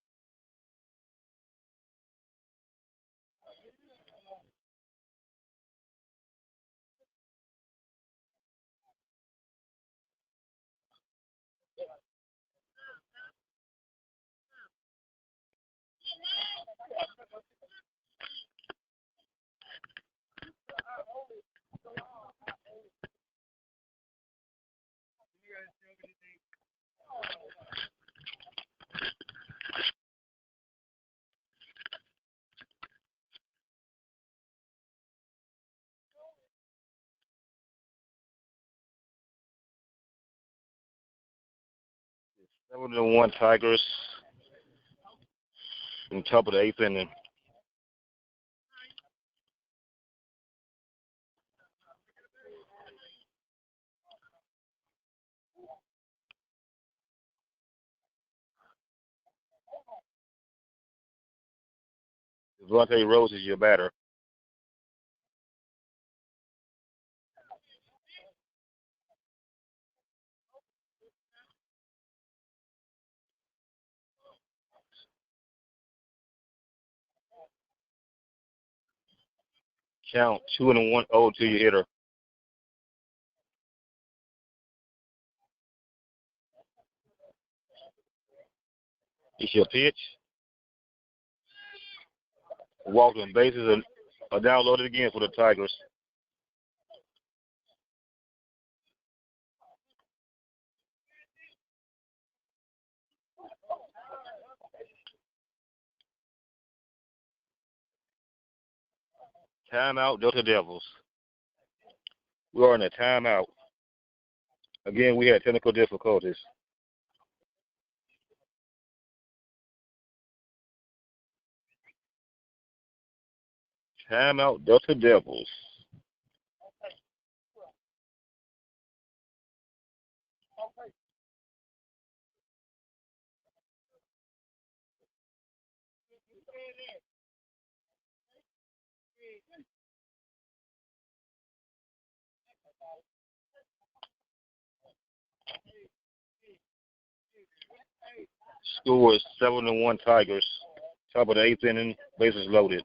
It's 7-1 Tigers in top of the eighth inning. Devontae Rose is your batter. Count 2-1-0 to your hitter. It's your pitch. Walked on bases are downloaded again for the Tigers. Timeout, Delta Devils. We are in a timeout. Again, we had technical difficulties. Timeout, Delta Devils. Score is 7-1 Tigers. Top of the eighth inning, bases loaded.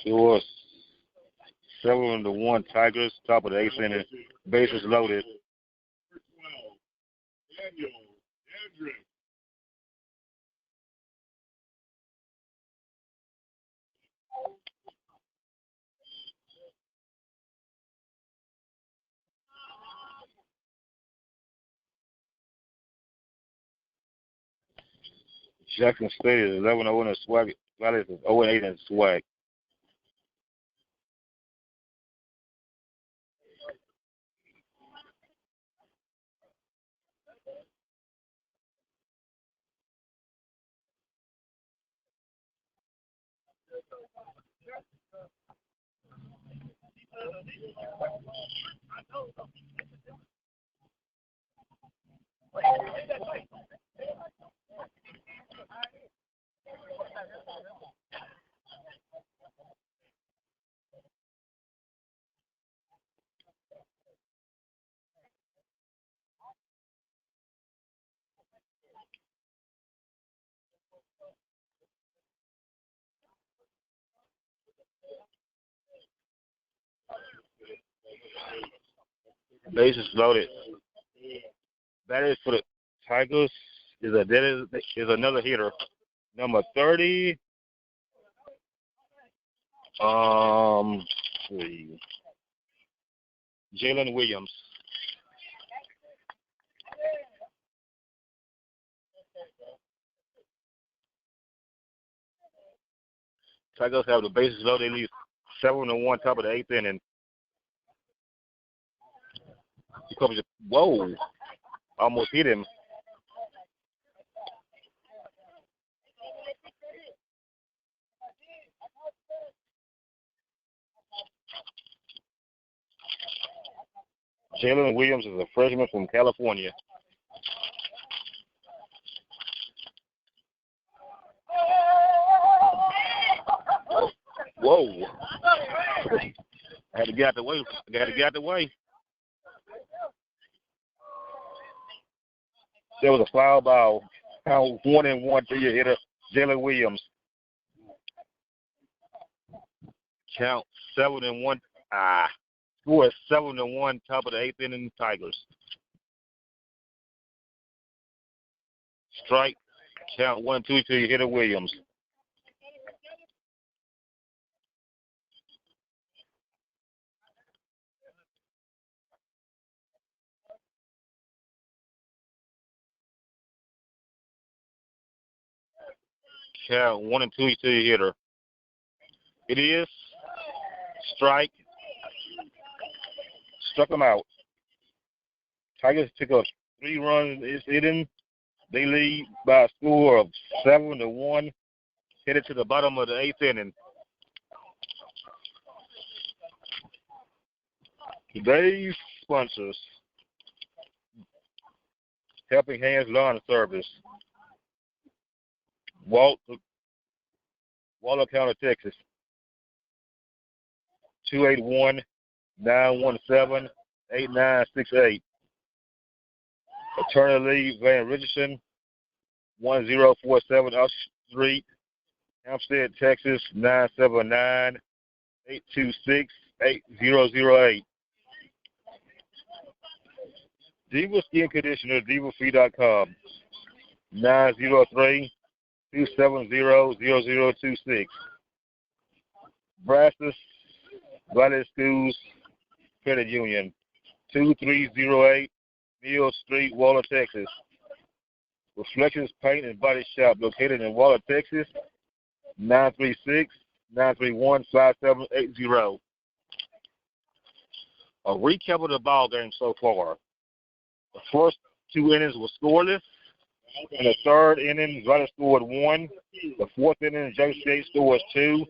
Score 7-1 Tigers. Top of the eighth inning, bases loaded. Jackson State is 11-0 in swag. Valley is 0-8 in swag. Bases loaded. That is for the Tigers. Is another hitter. Number 30. Jalen Williams. Tigers have the bases loaded. They lead 7-1 top of the 8th inning. Whoa! Almost hit him. Jalen Williams is a freshman from California. Whoa. I had to get out the way. There was a foul ball. 1-1 to your hitter, Jalen Williams. Count 7-1. Score is 7-1, top of the 8th inning, Tigers. Strike. Count 1-2 to your hitter, Williams. Count 1-2 to your hitter. It is strike. Struck him out. Tigers took up 3 runs this inning. They lead by a score of 7-1. Headed to the bottom of the 8th inning. Today's sponsors: Helping Hands Lawn Service, Waller County, Texas. 281-917-8968. Attorney Lee Van Richardson, 1047 Ox Street, Hampstead, Texas, 979-826-8008. Diva Skin Conditioner, DivaFree.com, 903-270-0026. Brastus Valley Schools Credit Union, 2308 Mill Street, Waller, Texas. Reflections Paint and Body Shop, located in Waller, Texas, 936-931-5780. A recap of the ball game so far. The first 2 innings were scoreless. In the 3rd inning, Valley scored 1. The 4th inning, Jackson State scored 2.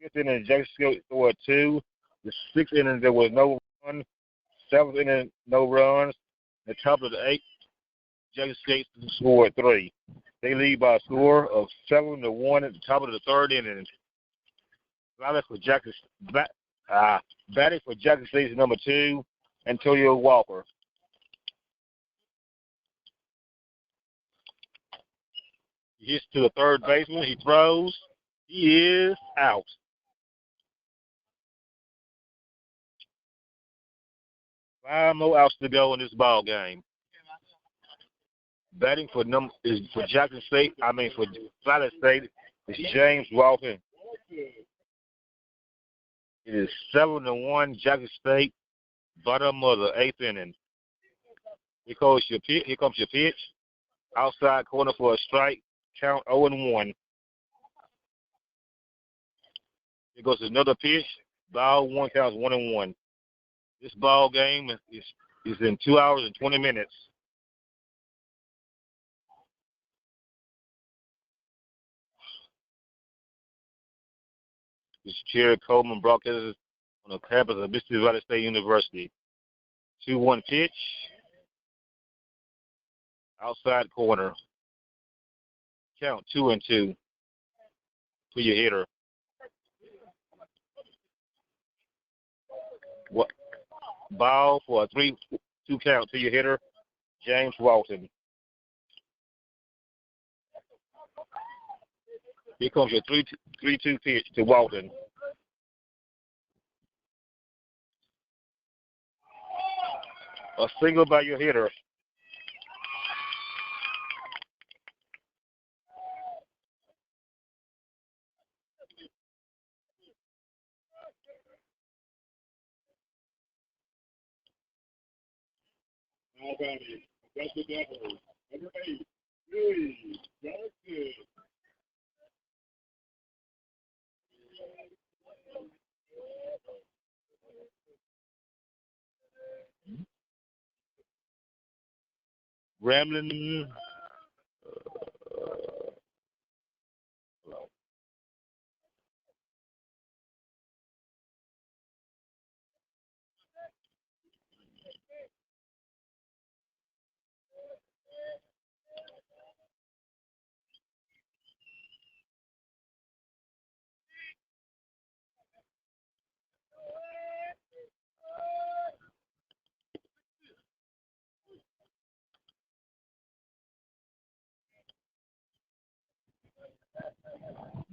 5th inning, Jackson State scored 2. The 6th inning, there was no run. 7th inning, no runs. At the top of the 8th, Jackson State scored 3. They lead by a score of 7-1 at the top of the 3rd inning. Batting for Jackson State's number 2, Antonio Walker. He hits to the 3rd baseman. He throws. He is out. Five more outs to go in this ball game. Batting for Jackson State. For Valley State is James Walton. It is 7-1 Jackson State. Bottom of the 8th inning. Here comes your pitch. Outside corner for a strike. Count 0-1. Here goes another pitch. Ball 1, counts 1-1. This ball game is in 2 hours and 20 minutes. This is Chair Coleman broadcasting on the campus of Mississippi Valley State University. 2-1 pitch. Outside corner. Count 2-2 to your hitter. Ball for a 3-2 count to your hitter, James Walton. Here comes your 3-2 pitch to Walton. A single by your hitter. How about it? That's the Devils. Number 8, Billy Johnson. Gremlin.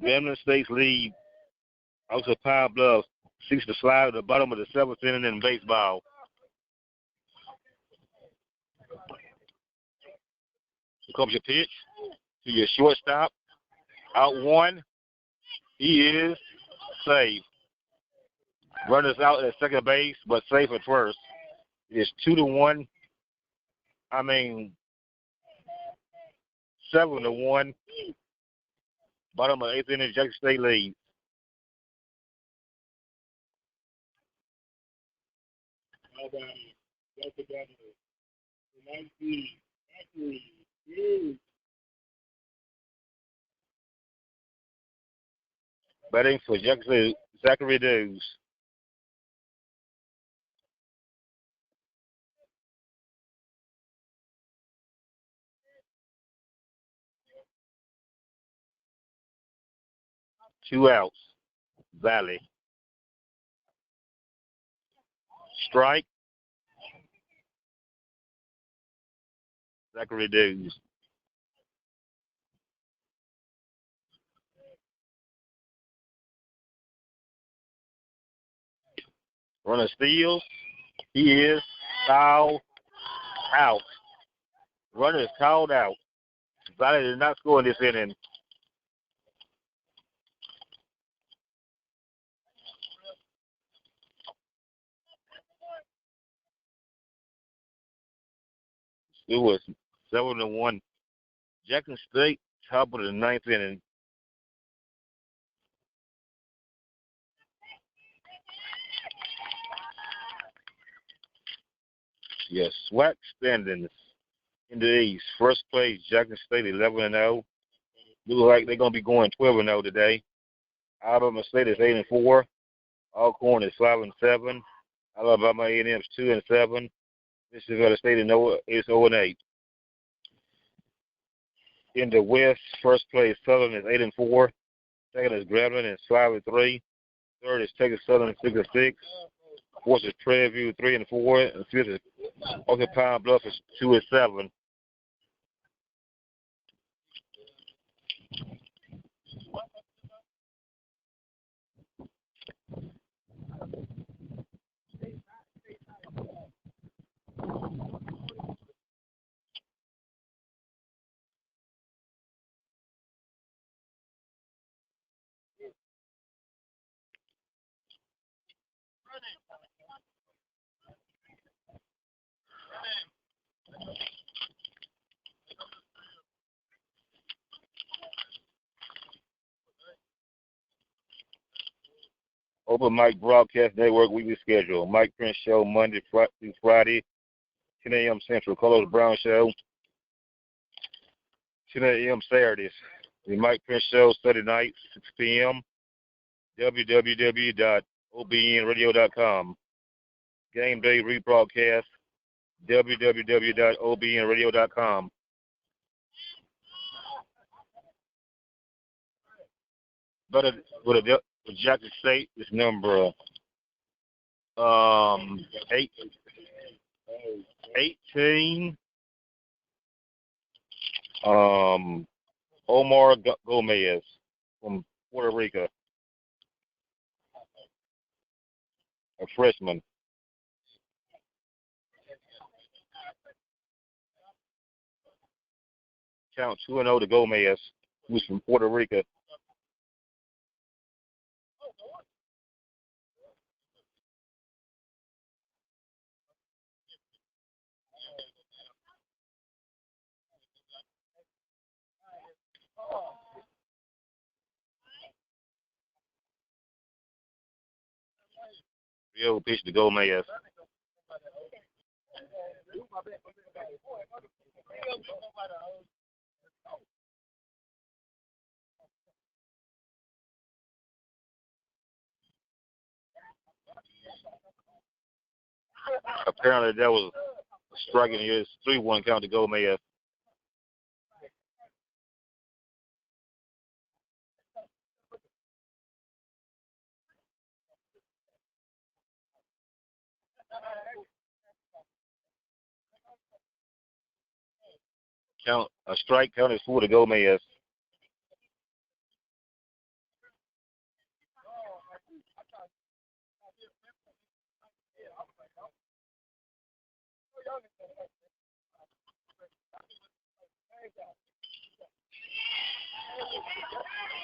Gremlin State's lead. Also, Pine Bluff seeks to slide at the bottom of the 7th inning in baseball. Here comes your pitch to your shortstop. Out one. He is safe. Runners out at second base, but safe at first. It is 2-1. 7-1. Bottom of 8th inning, Jackson State lead. How about it? That's the Devils. 19, Zachary, 2. Batting for Jackson State, Zachary Dews. Two outs. Valley. Strike. Zachary Dews. Runner steals. He is fouled out. Runner is called out. Valley did not score in this inning. It was 7-1. Jackson State top of the 9th inning. Yes, SWAC standings in the East. First place, Jackson State 11-0. Look like they're gonna be going 12-0 today. Alabama State is 8-4. Alcorn is 5-7. Alabama A&M is 2-7. Michigan State is 0-8. In the West, first place Southern is 8-4. Second is Grambling is 5-3. Third is Texas Southern 6-6. Fourth is Prairie View 3-4. And fifth is Pine Bluff is 2-7. Open Mic Broadcast Network weekly schedule. Mike Prince Show Monday through Friday, 10 a.m. Central. Carlos Brown Show, 10 a.m. Saturdays. The Mike Prince Show Saturday night, 6 p.m. www.obnradio.com. Game day rebroadcast, www.obnradio.com. But with Jackson State is number 18. Omar Gomez from Puerto Rico, a freshman. Count 2-0 to Gomez, who's from Puerto Rico. Real pitch to Gomez. Apparently that was a strike in here. It's 3-1 count to Gomez. Count a strike count is 4 to Gomez.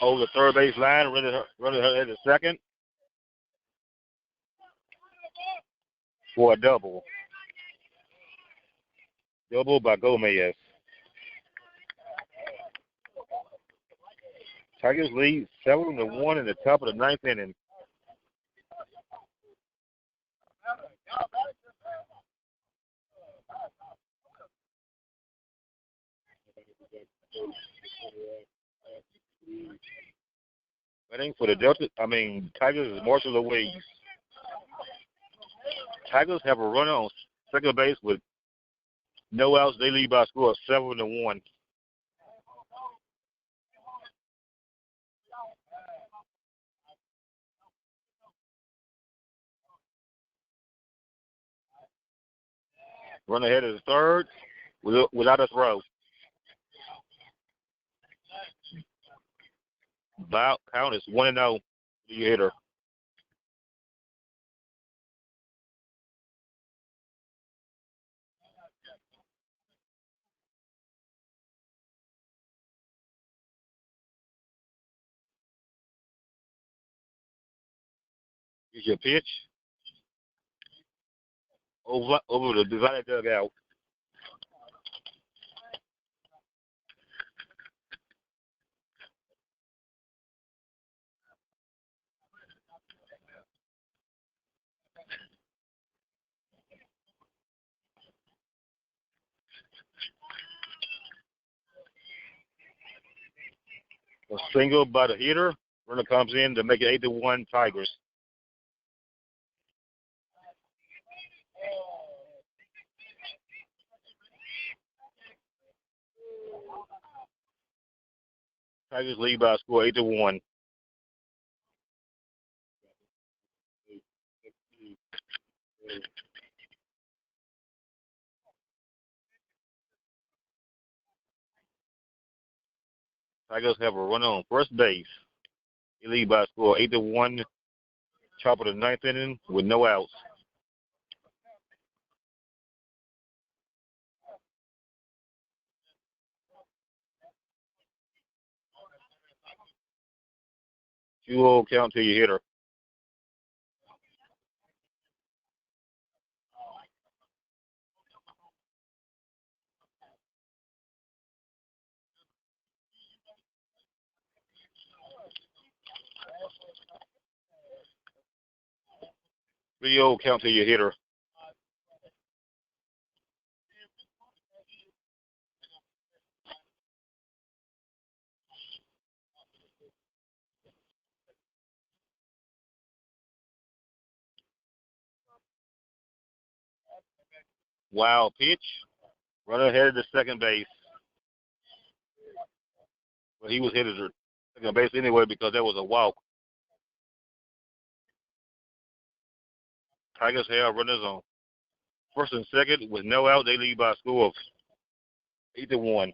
Over the third base line, running her at the second for a double. Double by Gomez. Tigers lead 7-1 in the top of the ninth inning. Betting for the Tigers is Marshall Louise. Tigers have a runner on second base with no outs. They lead by a score of 7-1. Run ahead of the third without a throw. Count is 1-0 to your hitter. Here's your pitch. Over the divided dugout. A single by the hitter. Runner comes in to make it 8-1 Tigers. Tigers lead by a score 8-1. Tigers have a runner on first base. They lead by a score 8-1. Top of the ninth inning with no outs. Two-0 count to your hitter. Three-0 count to your hitter. Wild pitch. Runner headed to second base. But he was headed to second base anyway because there was a walk. Tigers have runners on first and second with no out. They lead by a score of 8-1.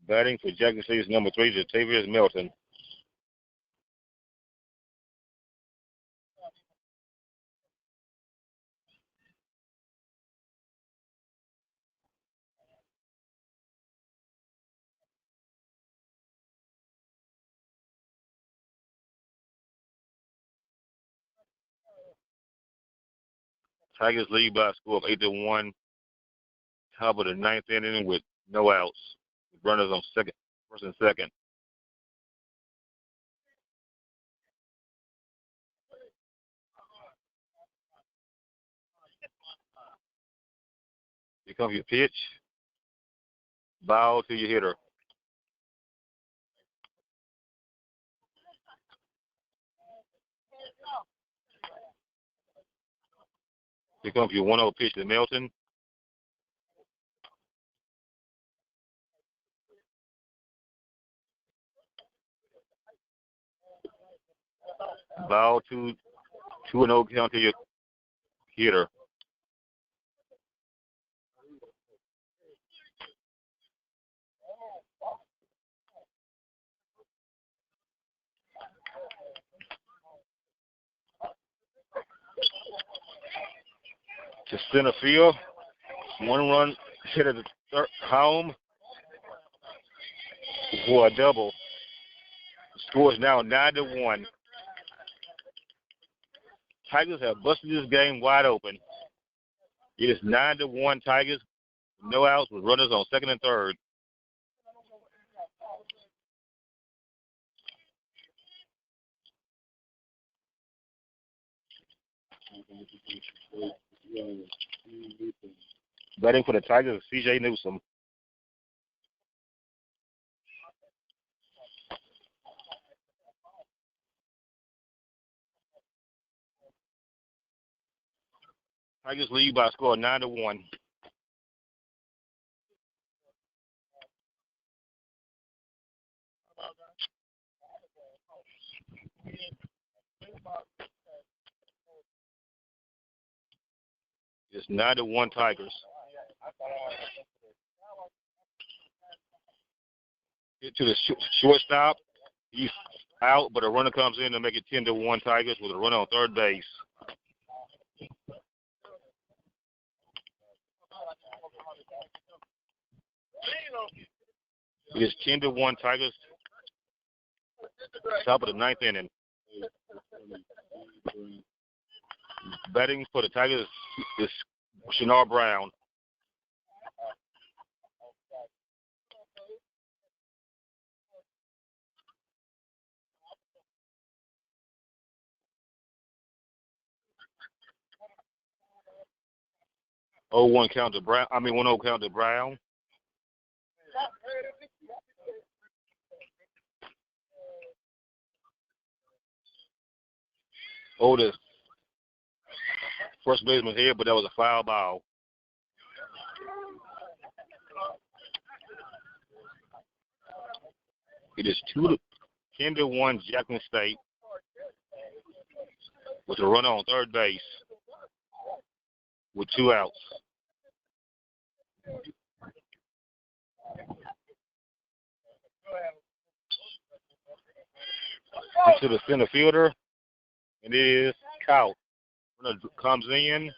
Batting for Jackson State's number 3, Jatavius Melton. Tigers lead by a score of 8-1. Top of the ninth inning with no outs. Runners on first and second. Here comes your pitch. Ball to your hitter. Here comes your 1-0 pitch to Melton. Ball 2-0 count to your hitter. To center field. 1 run hit at the third home for a double. The score is now 9-1. Tigers have busted this game wide open. It is 9-1 Tigers. No outs with runners on second and third. Batting for the Tigers is C.J. Newsom. Tigers lead by a score of 9-1. It's 9-1 Tigers. Hit to the shortstop. He's out, but a runner comes in to make it 10-1 Tigers with a runner on third base. It is 10-1 Tigers. Top of the ninth inning. Batting for the Tigers is Shinar Brown. Oh, 1-0 count to Brown. Oh, the first baseman here, but that was a foul ball. It is 10-1 Jackson State with a runner on third base with 2 outs. To the center fielder, and it is Cout. Runner comes in.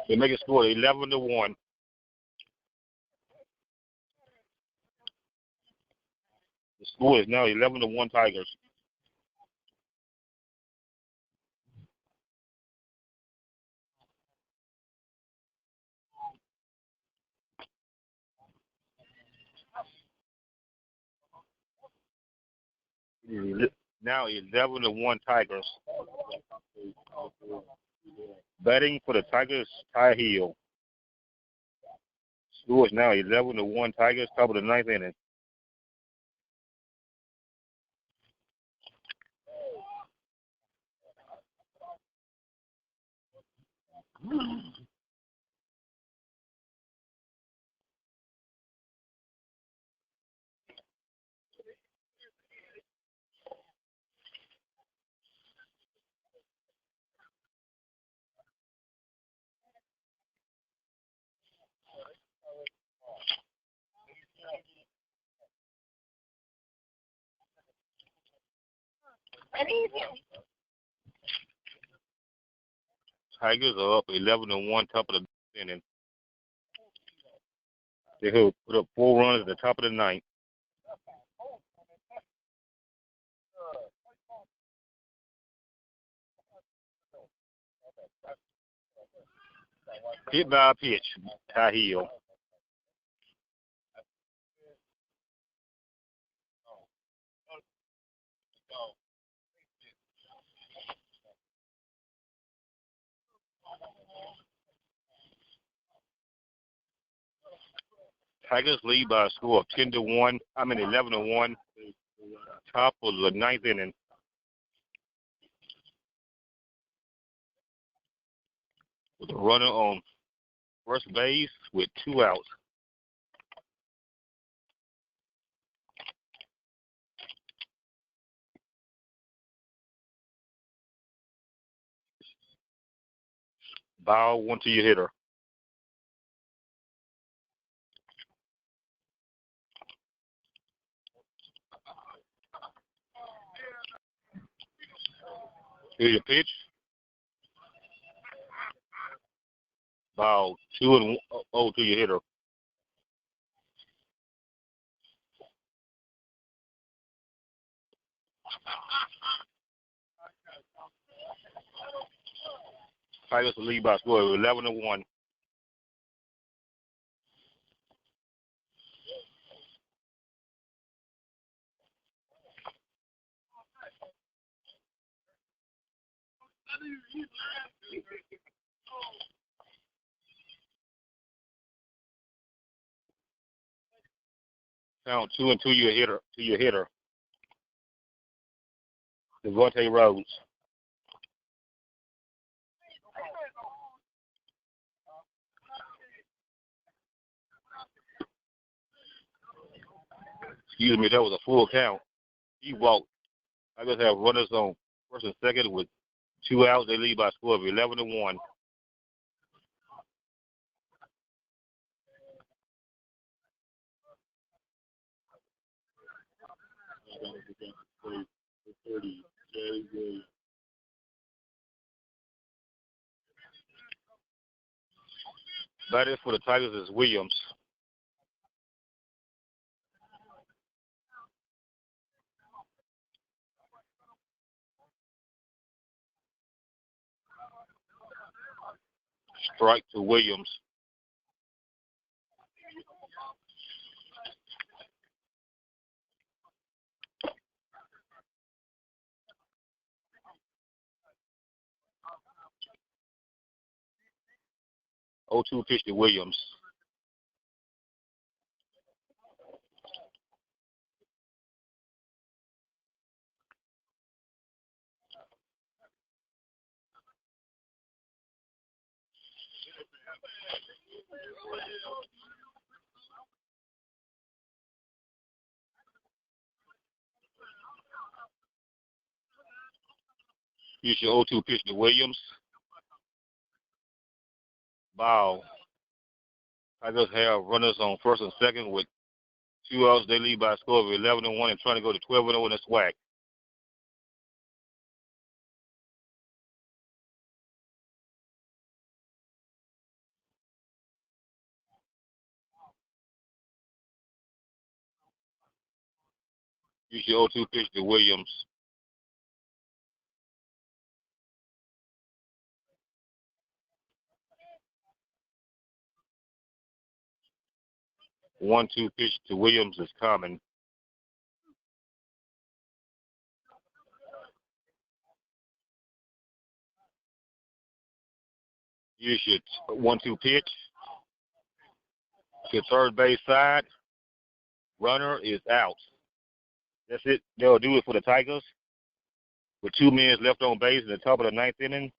They make it score 11-1. The score is now 11-1 Tigers. Now 11-1 Tigers. Batting for the Tigers, Ty Hill. Score is now 11-1 Tigers, top of the ninth inning. Tigers are up 11-1, top of the inning. They put up 4 runs at the top of the ninth. Hit by a pitch, high heel. Tigers lead by a score of 11-1. Top of the ninth inning. With a runner on first base with 2 outs. Ball 1 to your hitter. Here's your pitch. Ball 2-0 to your hitter. Tigers lead by a score of 11-1. Count 2-2 to your hitter. Devontae Rhodes. Excuse me, that was a full count. He walked. I just have runners on first and second with 2 outs. They lead by a score of 11-1. Batter for the Tigers is Williams. Strike to Williams. Oh, 2 pitch to Williams. Here's your 0-2 pitch to Williams. Ball. Tigers have runners on first and second with 2 outs. They lead by a score of 11-1 and trying to go to 12-0 in the SWAC. Here's your 0-2 pitch to Williams. One-two pitch to Williams is coming. Here's your 1-2 pitch to third base side. Runner is out. That's it. They'll do it for the Tigers. With 2 minutes left on base in the top of the ninth inning,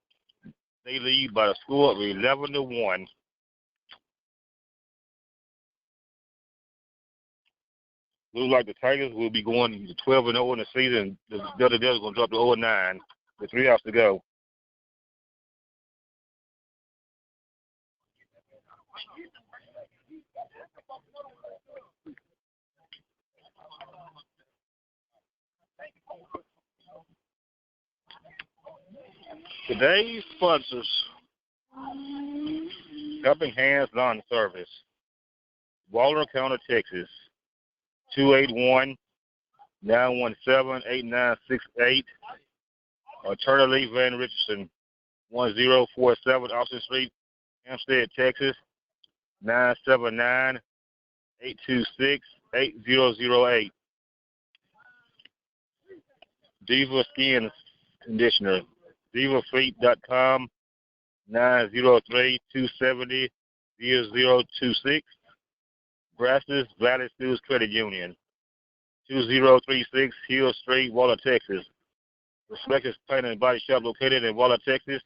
they lead by a score of 11-1. Looks like the Tigers will be going to 12-0 in the season. The other Devils going to drop to 0-9 with 3 outs to go. Today's sponsors: Helping Hands Lawn Service, Walner County, Texas, 281-917-8968. Alternatively, Van Richardson, 1047 Austin Street, Hampstead, Texas, 979-826-8008. Diva Skin Conditioner, divafleet.com, 903-270-0026. Grasses Valley Schools Credit Union, 2036 Hill Street, Waller, Texas. Reflections Paint and Body Shop located in Waller, Texas,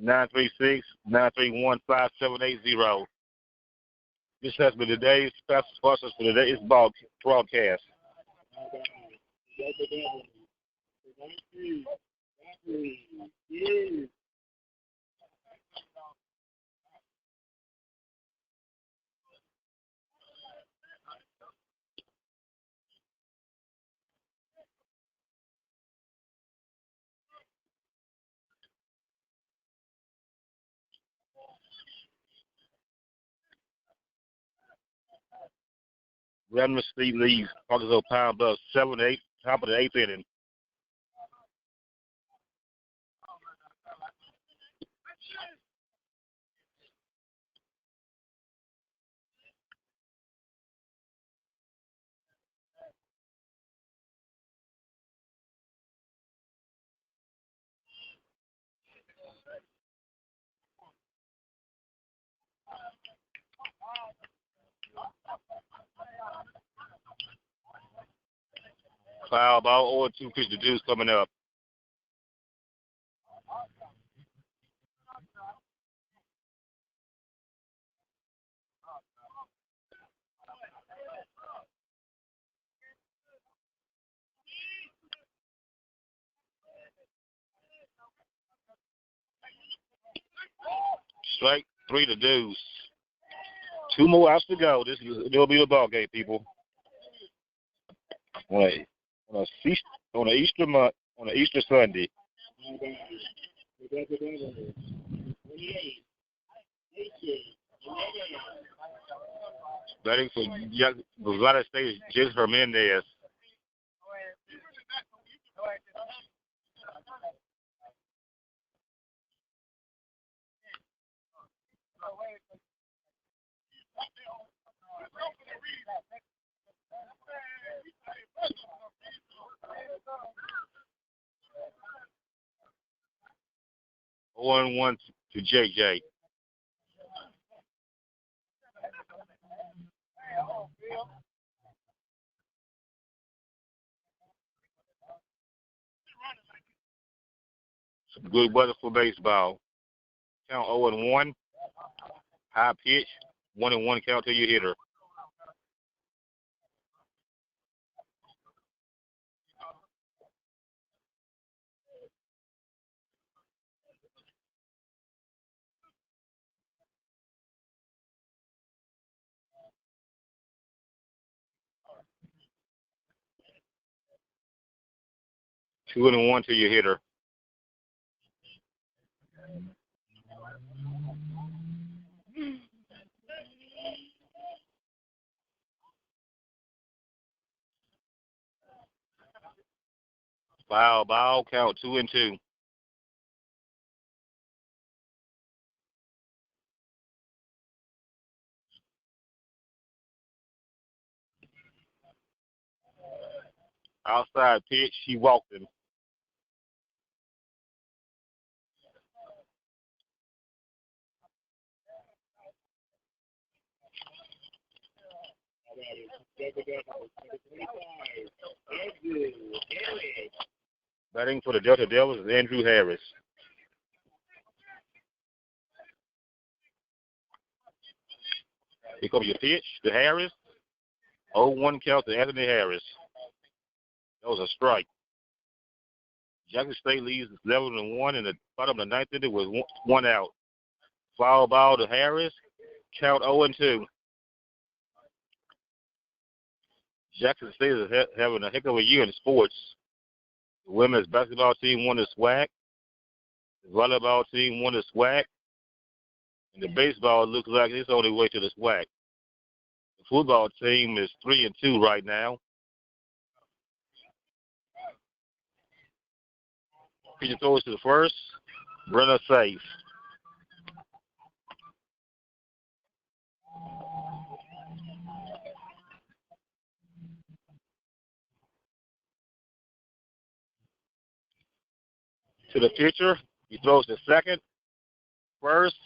936-931-5780. This has been today's special sponsors for today's broadcast. Redmond Street leaves Arkansas Pound Bluff 7-8, top of the 8th inning. Foul ball, 0-2 pitch to Deuce coming up. Strike 3 to Deuce. 2 more outs to go. There'll be a ball game, people. On a Easter Sunday. Batting for United States, James Hernandez. One to JJ. Some good weather for baseball. Count 0-1. High pitch. 1-1 count to your hitter. Two and one to your hitter. Foul ball, count 2-2. Outside pitch, he walked him. Batting for the Delta Devils is Andrew Harris. Here comes your pitch to Harris. 0-1 count to Anthony Harris. That was a strike. Jackson State leads 11-1 in the bottom of the ninth inning with one out. Foul ball to Harris. Count 0-2. Jackson State is having a heck of a year in sports. The women's basketball team won the SWAC. The volleyball team won the SWAC, and the baseball looks like it's on their way to the SWAC. The football team is 3-2 right now. Pitcher throws to the first, runner safe. To the pitcher, he throws to second, first,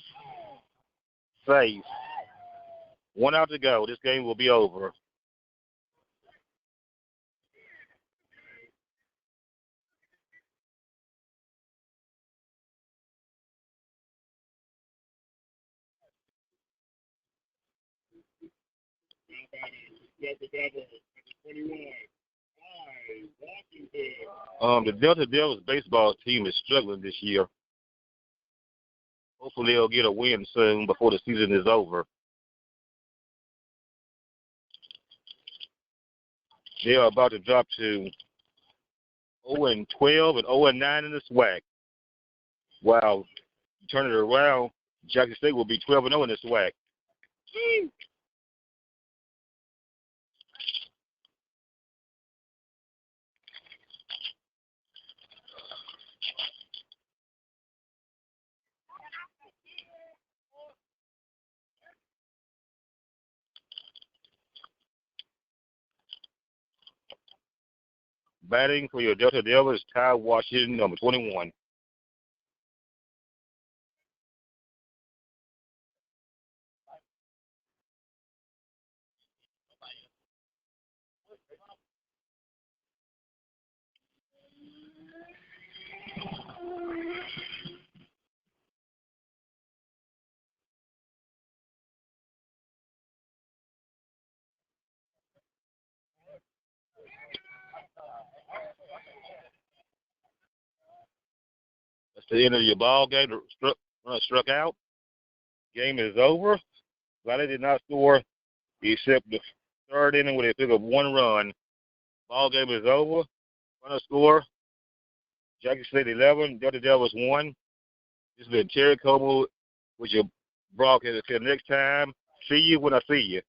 safe. 1 out to go. This game will be over. The Delta Devils baseball team is struggling this year. Hopefully they'll get a win soon before the season is over. They are about to drop to 0-12 and 0-9 in the SWAC. Wow. You turn it around, Jackson State will be 12-0 in the SWAC. Batting for your Delta Devils is Ty Washington, number 21. That's the end of your ball game. The runner struck out. Game is over. Valley did not score except the third inning where they picked up 1 run. Ball game is over. Runner score. Jackson State 11, Delta Devils 1. This has been Terry Coleman with your broadcast. Until next time, see you when I see you.